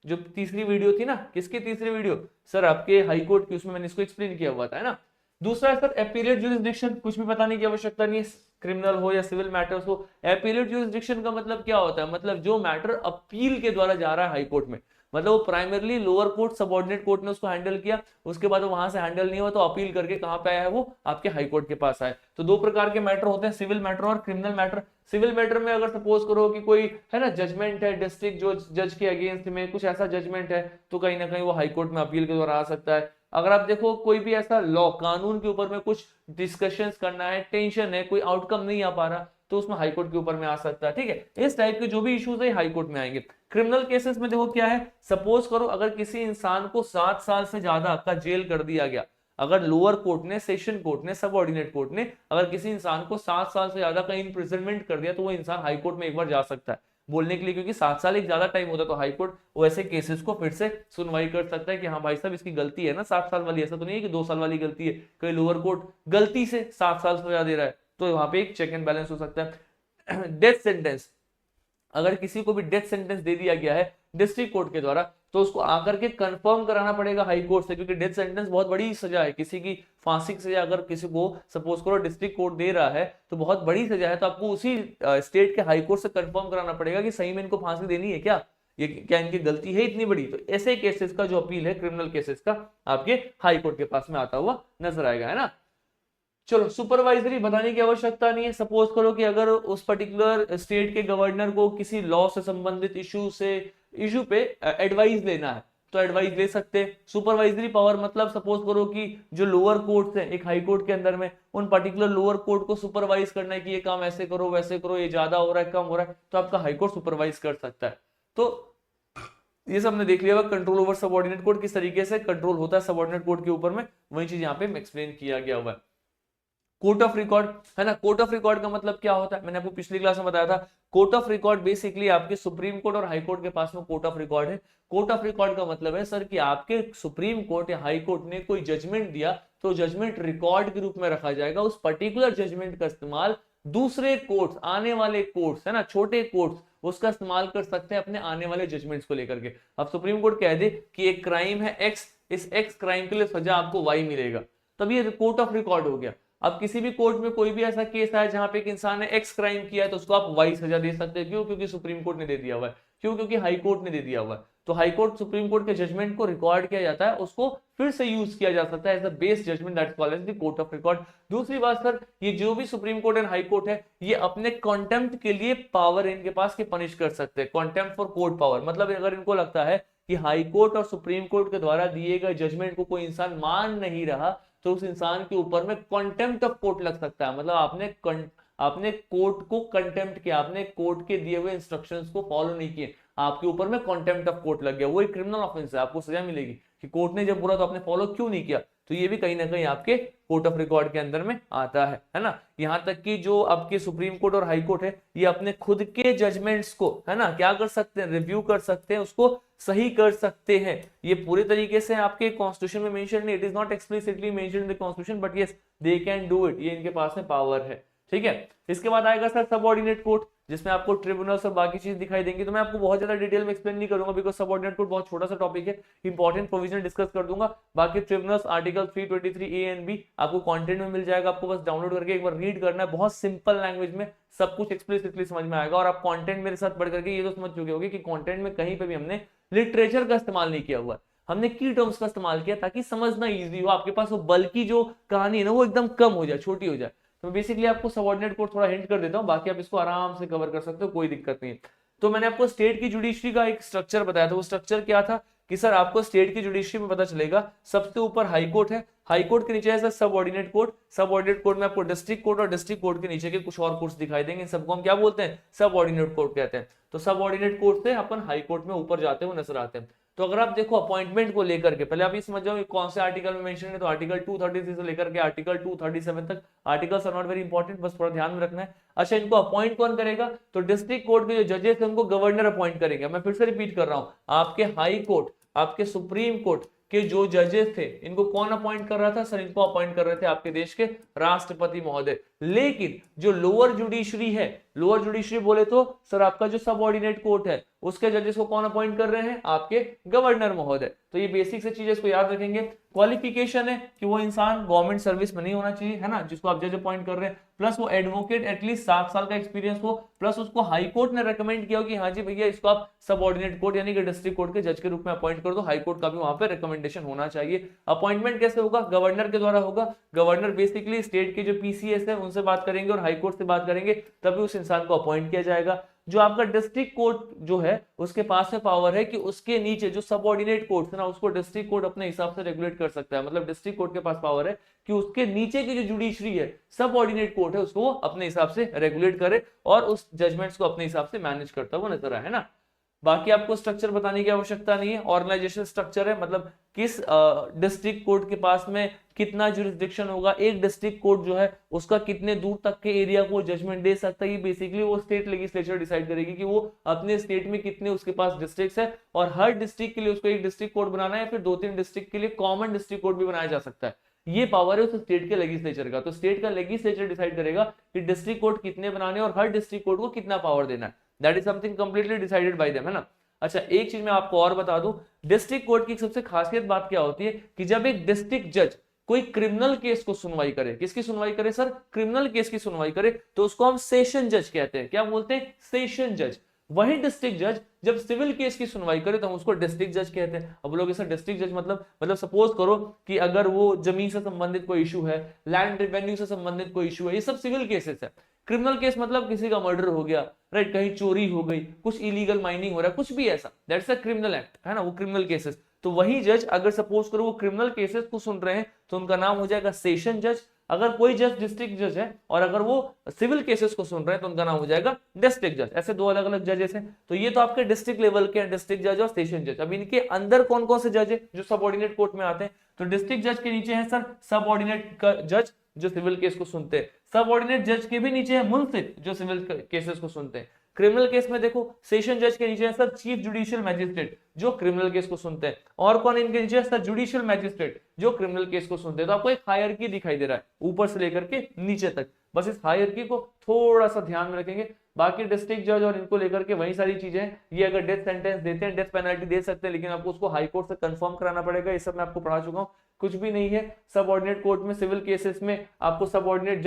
जो तीसरी वीडियो थी ना, किसकी तीसरी वीडियो सर, आपके हाई कोर्ट की, उसमें मैंने इसको एक्सप्लेन किया हुआ था, है ना। दूसरा है सर एपीलेट ज्यूरिसडिक्शन, कुछ भी बताने की आवश्यकता नहीं है, क्रिमिनल हो या सिविल मैटर्स हो। एपीलेट ज्यूरिसडिक्शन का मतलब क्या होता है, मतलब जो मैटर अपील के द्वारा जा रहा है हाई कोर्ट में, मतलब वो primarily lower court subordinate court ने उसको हैंडल किया, उसके बाद वो वहां से हैंडल नहीं हुआ तो अपील करके कहां पे आया है, वो आपके हाई कोर्ट के पास आए। तो दो प्रकार के मैटर होते हैं, सिविल मैटर और क्रिमिनल मैटर। सिविल मैटर में अगर सपोज करो कि कोई है ना जजमेंट है डिस्ट्रिक्ट जो जज के अगेंस्ट में, कुछ ऐसा जजमेंट है, तो कहीं ना कहीं वो हाई कोर्ट में अपील के द्वारा आ सकता है। अगर आप देखो कोई भी ऐसा लॉ कानून के ऊपर में कुछ डिस्कशंस करना है, टेंशन है, कोई आउटकम नहीं आ पा रहा, तो उसमें हाई कोर्ट के ऊपर में आ सकता है, ठीक है। इस टाइप के जो भी इश्यूज है हाई कोर्ट में आएंगे। क्रिमिनल केसेस में देखो क्या है, सपोज करो अगर किसी इंसान को 7 साल से ज्यादा का जेल कर दिया गया, अगर लोअर कोर्ट ने, सेशन कोर्ट ने, सबऑर्डिनेट कोर्ट ने अगर किसी इंसान को 7 साल से ज्यादा का इम्प्रिजनमेंट कर दिया, तो वो इंसान हाई कोर्ट में एक बार जा सकता है बोलने के लिए, क्योंकि 7 साल एक ज्यादा टाइम होता है, तो हाई कोर्ट वैसे केसेस को फिर से सुनवाई कर सकता है कि हाँ भाई साहब इसकी गलती है ना 7 साल वाली, ऐसा तो नहीं है कि 2 साल वाली गलती है, कहीं लोअर कोर्ट गलती से 7 साल सजा दे रहा है, तो वहां पे एक चेक एंड बैलेंस हो सकता है। डेथ सेंटेंस, अगर किसी को भी डेथ सेंटेंस दे दिया गया है डिस्ट्रिक्ट कोर्ट के द्वारा, तो उसको आकर के कंफर्म कराना पड़ेगा हाई कोर्ट से, क्योंकि डेथ सेंटेंस बहुत बड़ी सजा है, किसी की फांसी की सजा अगर किसी को सपोज करो डिस्ट्रिक्ट कोर्ट दे रहा है तो बहुत बड़ी सजा है, तो आपको उसी स्टेट के हाई कोर्ट से कंफर्म कराना पड़ेगा कि सही में इनको फांसी देनी है क्या, ये क्या इनकी गलती है इतनी बड़ी। तो ऐसे केसेस का जो अपील है क्रिमिनल केसेस का, आपके हाई कोर्ट के पास में आता हुआ नजर आएगा, है ना। चलो सुपरवाइजरी बताने की आवश्यकता नहीं है। सपोज करो कि अगर उस पर्टिकुलर स्टेट के गवर्नर को किसी लॉ से संबंधित इशू पे एडवाइस लेना है, तो एडवाइस ले सकते हैं। सुपरवाइजरी पावर मतलब सपोज करो कि जो लोअर कोर्ट है एक हाई कोर्ट के अंदर में, उन पर्टिकुलर लोअर कोर्ट को सुपरवाइज करना है कि ये काम ऐसे करो वैसे करो, ये ज्यादा हो रहा है कम हो रहा है, तो आपका हाई कोर्ट सुपरवाइज कर सकता है। तो ये सब हमने देख लिया कंट्रोल ओवर सबऑर्डिनेट कोर्ट किस तरीके से कंट्रोल होता है सबऑर्डिनेट कोर्ट के ऊपर में, वही चीज यहाँ पे एक्सप्लेन किया गया हुआ है। कोर्ट ऑफ रिकॉर्ड, है ना, कोर्ट ऑफ रिकॉर्ड का मतलब क्या होता है, मैंने आपको पिछली क्लास में बताया था। कोर्ट ऑफ रिकॉर्ड बेसिकली आपके सुप्रीम कोर्ट और हाई कोर्ट के पास में कोर्ट ऑफ रिकॉर्ड है। कोर्ट ऑफ रिकॉर्ड का मतलब है सर कि आपके सुप्रीम कोर्ट या हाई कोर्ट ने कोई जजमेंट दिया, तो जजमेंट रिकॉर्ड के रूप में रखा जाएगा, उस पर्टिकुलर जजमेंट का इस्तेमाल दूसरे कोर्ट्स, आने वाले कोर्ट्स, है ना, छोटे कोर्ट्स उसका इस्तेमाल कर सकते हैं अपने आने वाले जजमेंट्स को लेकर के। अब सुप्रीम कोर्ट कह दे कि एक क्राइम है एक्स, इस एक्स क्राइम के लिए सजा आपको वाई मिलेगा, तब ये कोर्ट ऑफ रिकॉर्ड हो गया। अब किसी भी कोर्ट में कोई भी ऐसा केस आया जहां पे एक इंसान ने एक्स क्राइम किया है, तो उसको आप वाई सजा दे सकते हैं, क्यों, क्योंकि सुप्रीम कोर्ट ने दे दिया हुआ है, क्यों, क्योंकि हाई कोर्ट ने दे दिया हुआ है। तो हाई कोर्ट सुप्रीम कोर्ट के जजमेंट को रिकॉर्ड किया जाता है, उसको फिर से यूज किया जा सकता है as a base judgment, that's called as the court of record. दूसरी बात सर, ये जो भी supreme court and high court है, ये अपने कॉन्टेम्प्ट के लिए पावर इनके पास के पनिश कर सकते हैं, कॉन्टेम्प्ट फॉर कोर्ट पावर, मतलब अगर इनको लगता है कि हाई कोर्ट और सुप्रीम कोर्ट के द्वारा दिए गए जजमेंट को कोई इंसान मान नहीं रहा, तो उस इंसान के ऊपर में कंटेम्प्ट ऑफ कोर्ट लग सकता है। मतलब आपने कोर्ट को कंटेम्प्ट किया, आपने कोर्ट के दिए हुए इंस्ट्रक्शंस को फॉलो नहीं किए, आपके ऊपर में कंटेम्प्ट ऑफ कोर्ट लग गया, वो एक क्रिमिनल ऑफेंस है, आपको सजा मिलेगी कि कोर्ट ने जब बोला तो आपने फॉलो क्यों नहीं किया। तो ये भी कहीं ना कहीं आपके कोर्ट ऑफ रिकॉर्ड के अंदर में आता है ना। यहां तक कि जो आपके सुप्रीम कोर्ट और हाई कोर्ट है, ये अपने खुद के जजमेंट्स को, है ना, क्या कर सकते हैं, रिव्यू कर सकते हैं, उसको सही कर सकते हैं। ये पूरे तरीके से आपके कॉन्स्टिट्यूशन में मेंशन नहीं, it is not explicitly mentioned in the constitution, but yes they can do it, ये इनके पास में पावर है, ठीक है। इसके बाद आएगा सर सबऑर्डिनेट कोर्ट, जिसमें आपको ट्रिब्यूनल्स और बाकी चीज दिखाई देंगी। तो मैं आपको बहुत ज्यादा डिटेल में एक्सप्लेन नहीं करूंगा, बिकॉज सबऑर्डिनेट कोर्ट बहुत छोटा सा टॉपिक है, इंपॉर्टेंट प्रोविजन डिस्कस कर दूंगा। बाकी tribunals article 323 A and B आपको कंटेंट में मिल जाएगा, आपको बस डाउनलोड करके एक बार रीड करना है, बहुत सिंपल लैंग्वेज में सब कुछ एक्सप्लिसिटली समझ में आएगा। और आप कंटेंट मेरे साथ पढ़ करके ये तो समझ चुके होंगे कि कंटेंट में कहीं पे भी हमने लिटरेचर का इस्तेमाल नहीं किया हुआ, हमने की टर्म्स का इस्तेमाल किया ताकि समझना इजी हो, आपके पास वो बल्कि जो कहानी है ना वो एकदम कम हो जाए, छोटी हो जाए। तो बेसिकली आपको सबऑर्डिनेट कोर्ट थोड़ा हिंट कर देता हूं, बाकी आप इसको आराम से कवर कर सकते हो, कोई दिक्कत नहीं है। तो मैंने आपको स्टेट की जुडिशरी का एक स्ट्रक्चर बताया था, वो स्ट्रक्चर क्या था कि सर आपको स्टेट की जुडिशरी में पता चलेगा सबसे ऊपर हाई कोर्ट है, हाई कोर्ट के नीचे है sir subordinate court, subordinate court में आपको डिस्ट्रिक्ट कोर्ट और डिस्ट्रिक्ट कोर्ट के नीचे के कुछ और कोर्ट्स दिखाई देंगे, सबको हम क्या बोलते हैं, सबऑर्डिनेट कोर्ट कहते हैं। तो सबऑर्डिनेट कोर्ट से अपन हाई कोर्ट में ऊपर जाते हुए नजर आते हैं। तो अगर आप देखो अपॉइंटमेंट को लेकर के, पहले आप ये समझ जाओ कौन से आर्टिकल में मेंशन है, तो आर्टिकल 233 से लेकर के आर्टिकल 237 तक articles are not very important, बस थोड़ा ध्यान में रखना है। अच्छा, इनको अपॉइंट कौन करेगा, तो डिस्ट्रिक्ट कोर्ट के जो जजेस हैं उनको गवर्नर अपॉइंट करेंगे। मैं फिर से रिपीट कर रहा हूं, आपके हाई कोर्ट, आपके सुप्रीम कोर्ट के जो जजेस थे, इनको कौन अपॉइंट कर रहा था सर, इनको अपॉइंट कर रहे थे आपके देश के राष्ट्रपति महोदय। लेकिन जो लोअर जुडिशरी है, लोअर जुडिशरी बोले तो सर आपका जो सबऑर्डिनेट कोर्ट है, उसके जजेस को कौन अपॉइंट कर रहे हैं? आपके गवर्नर महोदय। तो ये बेसिक से चीजें इसको याद रखेंगे। क्वालिफिकेशन है कि वो इंसान गवर्नमेंट सर्विस में नहीं होना चाहिए, है ना, जिसको आप जज अपॉइंट कर रहे हैं, प्लस वो एडवोकेट एटलीस्ट 7 साल का एक्सपीरियंस हो, प्लस उसको हाई कोर्ट ने रेकमेंड किया हो कि हाँ जी भैया इसको आप सबऑर्डिनेट कोर्ट यानी कि डिस्ट्रिक्ट कोर्ट के जज के रूप में अपॉइंट कर दो। हाई कोर्ट का भी वहां पे रिकमेंडेशन होना चाहिए। अपॉइंटमेंट कैसे होगा? गवर्नर के द्वारा होगा। गवर्नर बेसिकली स्टेट के जो पीसीएस है उनसे बात करेंगे और हाई कोर्ट से बात करेंगे, तभी उस इंसान को अपॉइंट किया जाएगा। जो आपका डिस्ट्रिक्ट कोर्ट जो है उसके पास में पावर है कि उसके नीचे जो सबऑर्डिनेट कोर्ट है ना उसको डिस्ट्रिक्ट कोर्ट अपने हिसाब से रेगुलेट कर सकता है। मतलब डिस्ट्रिक्ट कोर्ट के पास पावर है कि उसके नीचे की जो जुडिशरी है, सबऑर्डिनेट कोर्ट है, उसको वो अपने हिसाब से रेगुलेट करे और उस जजमेंट्स को अपने हिसाब से मैनेज करता हुआ नजर आए, है ना। बाकी आपको स्ट्रक्चर बताने की आवश्यकता नहीं है। ऑर्गेनाइजेशन स्ट्रक्चर है, मतलब किस डिस्ट्रिक्ट कोर्ट के पास में कितना जुरिस्डिक्शन होगा, एक डिस्ट्रिक्ट कोर्ट जो है उसका कितने दूर तक के एरिया को जजमेंट दे सकता है, ये बेसिकली वो स्टेट लेजिस्लेचर डिसाइड करेगी कि वो अपने स्टेट में कितने उसके पास डिस्ट्रिक्ट्स है, और हर डिस्ट्रिक्ट के लिए उसको एक डिस्ट्रिक्ट कोर्ट बनाना है, फिर 2-3 डिस्ट्रिक्ट के लिए कॉमन डिस्ट्रिक्ट कोर्ट भी बनाया जा सकता है। ये पावर है उस स्टेट के लेजिस्लेचर का। तो स्टेट का लेजिस्लेचर डिसाइड करेगा कि डिस्ट्रिक्ट कोर्ट कितने बनाने और हर डिस्ट्रिक्ट कोर्ट को कितना पावर देना है। That is something completely decided by them, है ना। अच्छा, एक चीज मैं आपको और बता दूं, डिस्ट्रिक्ट कोर्ट की सबसे खासियत बात क्या होती है कि जब एक डिस्ट्रिक्ट जज कोई क्रिमिनल केस को सुनवाई करे, किसकी सुनवाई करे सर? क्रिमिनल केस की सुनवाई करे, तो उसको हम सेशन जज कहते हैं। क्या बोलते हैं? सेशन जज। वही डिस्ट्रिक्ट जज जब सिविल केस की सुनवाई करे तो हम उसको डिस्ट्रिक्ट जज कहते हैं। अब लोग इसे डिस्ट्रिक्ट जज मतलब सपोज करो कि अगर वो जमीन से संबंधित कोई इशू है, लैंड रेवेन्यू से संबंधित कोई इशू है, ये सब सिविल केसेस है। क्रिमिनल केस मतलब किसी का मर्डर हो गया, राइट, कहीं चोरी हो गई, कुछ इलीगल माइनिंग हो रहा है, कुछ भी ऐसा, दैट्स अ क्रिमिनल एक्ट, है ना, वो क्रिमिनल केसेस। तो वही जज अगर सपोज करो वो क्रिमिनल केसेस को सुन रहे हैं तो उनका नाम हो जाएगा सेशन जज। अगर कोई जज डिस्ट्रिक्ट जज है और अगर वो सिविल केसेस को सुन रहे हैं तो उनका नाम हो जाएगा डिस्ट्रिक्ट जज। ऐसे दो अलग अलग जजेस हैं। तो ये तो आपके डिस्ट्रिक्ट लेवल के डिस्ट्रिक्ट जज और सेशन जज। अब इनके अंदर कौन कौन से जज है जो सबऑर्डिनेट कोर्ट में आते हैं? तो डिस्ट्रिक्ट जज के नीचे है सर सबऑर्डिनेट जज जो सिविल केस को सुनते हैं। सबऑर्डिनेट जज के भी नीचे है मुंसिफ जो सिविल केसेस को सुनते हैं। क्रिमिनल केस में देखो सेशन जज के नीचे है सर चीफ जुडिशियल मैजिस्ट्रेट जो क्रिमिनल केस को सुनते हैं। और कौन इनके नीचे है? सर जुडिशियल मैजिस्ट्रेट जो क्रिमिनल केस को सुनते हैं। तो आपको एक हायरार्की दिखाई दे रहा है ऊपर से लेकर के नीचे तक। बस इस हायरार्की को थोड़ा सा ध्यान में रखेंगे। बाकी डिस्ट्रिक्ट जज और इनको लेकर के वही सारी चीजें हैं। ये अगर डेथ सेंटेंस देते हैं, डेथ पेनल्टी दे सकते हैं, लेकिन आपको उसको हाई कोर्ट से कंफर्म कराना पड़ेगा। ये सब मैं आपको पढ़ा चुका हूँ, कुछ भी नहीं है। सबऑर्डिनेट कोर्ट में सिविल केसेस में आपको सबऑर्डिनेट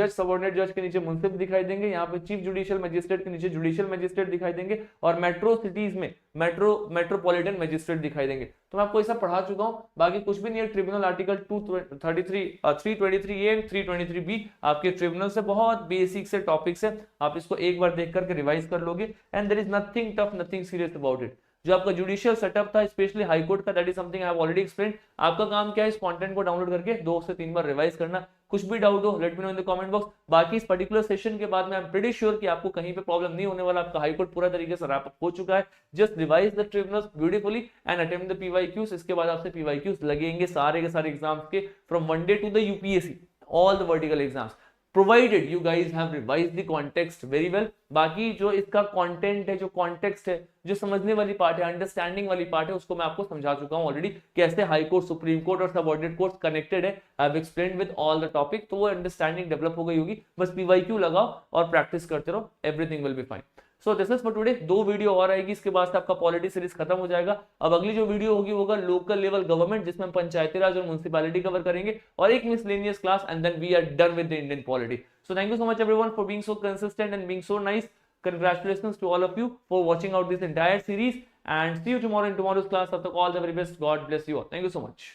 जज के नीचे मुंसिफ दिखाई देंगे, यहाँ पे चीफ जुडिशियल मजिस्ट्रेट के नीचे जुडिशियल मजिस्ट्रेट दिखाई देंगे, और मेट्रो सिटीज में मेट्रोपॉलिटन मजिस्ट्रेट दिखाई देंगे। तो मैं आपको ये सब पढ़ा चुका हूँ, बाकी कुछ भी नहीं है। Tribunal article 323A and 323B आपके ट्रिब्यूनल से बहुत बेसिक से टॉपिक्स है, आप इसको एक बार देख करके रिवाइज कर लोगे and there is nothing tough, nothing serious about it. जो आपका जुडिशियल सेटअप था स्पेशली हाई कोर्ट का, that is something I have already explained. आपका काम क्या है? इस कंटेंट को डाउनलोड करके 2 से 3 बार रिवाइज करना। कुछ भी डाउट हो let me know in the comment box. बाकी इस पर्टिकुलर सेशन के बाद मैं आई एम प्रीटी श्योर कि आपको कहीं पे प्रॉब्लम नहीं होने वाला। आपका हाई कोर्ट पूरा तरीके से रैप अप हो चुका है। Just revise the tribunals beautifully and attempt the PYQs. इसके बाद आपसे पीवाईक्यूज लगेंगे सारे के सारे एग्जाम्स के from one day to the UPSC all the vertical exams provided you guys have revised the context very well। बाकी जो इसका कंटेंट है, जो कॉन्टेक्स्ट है, जो समझने वाली पार्ट है, अंडरस्टैंडिंग वाली पार्ट है, उसको मैं आपको समझा चुका हूं ऑलरेडी। कैसे हाई कोर्ट, सुप्रीम कोर्ट और सबऑर्डिनेट कोर्ट कनेक्टेड है। I have explained with all the topic. तो वो अंडरस्टैंडिंग डेवलप हो गई होगी। बस पीवाईक्यू लगाओ और प्रैक्टिस करते रहो, everything will be fine. So this is for today. 2 video और आएगी, इसके बाद से आपका पॉलिटी सीरीज खत्म हो जाएगा। अब अगली जो वीडियो होगी वो होगा लोकल लेवल गवर्नमेंट, जिसमें हम पंचायती राज और म्युनिसिपैलिटी कवर करेंगे, और एक miscellaneous class, and then we are done with the Indian polity. So thank you so much everyone for being so consistent and being so nice. Congratulations to all of you for watching out this entire series, and see you tomorrow in tomorrow's class. Up to all the very best. God bless you all. Thank you so much.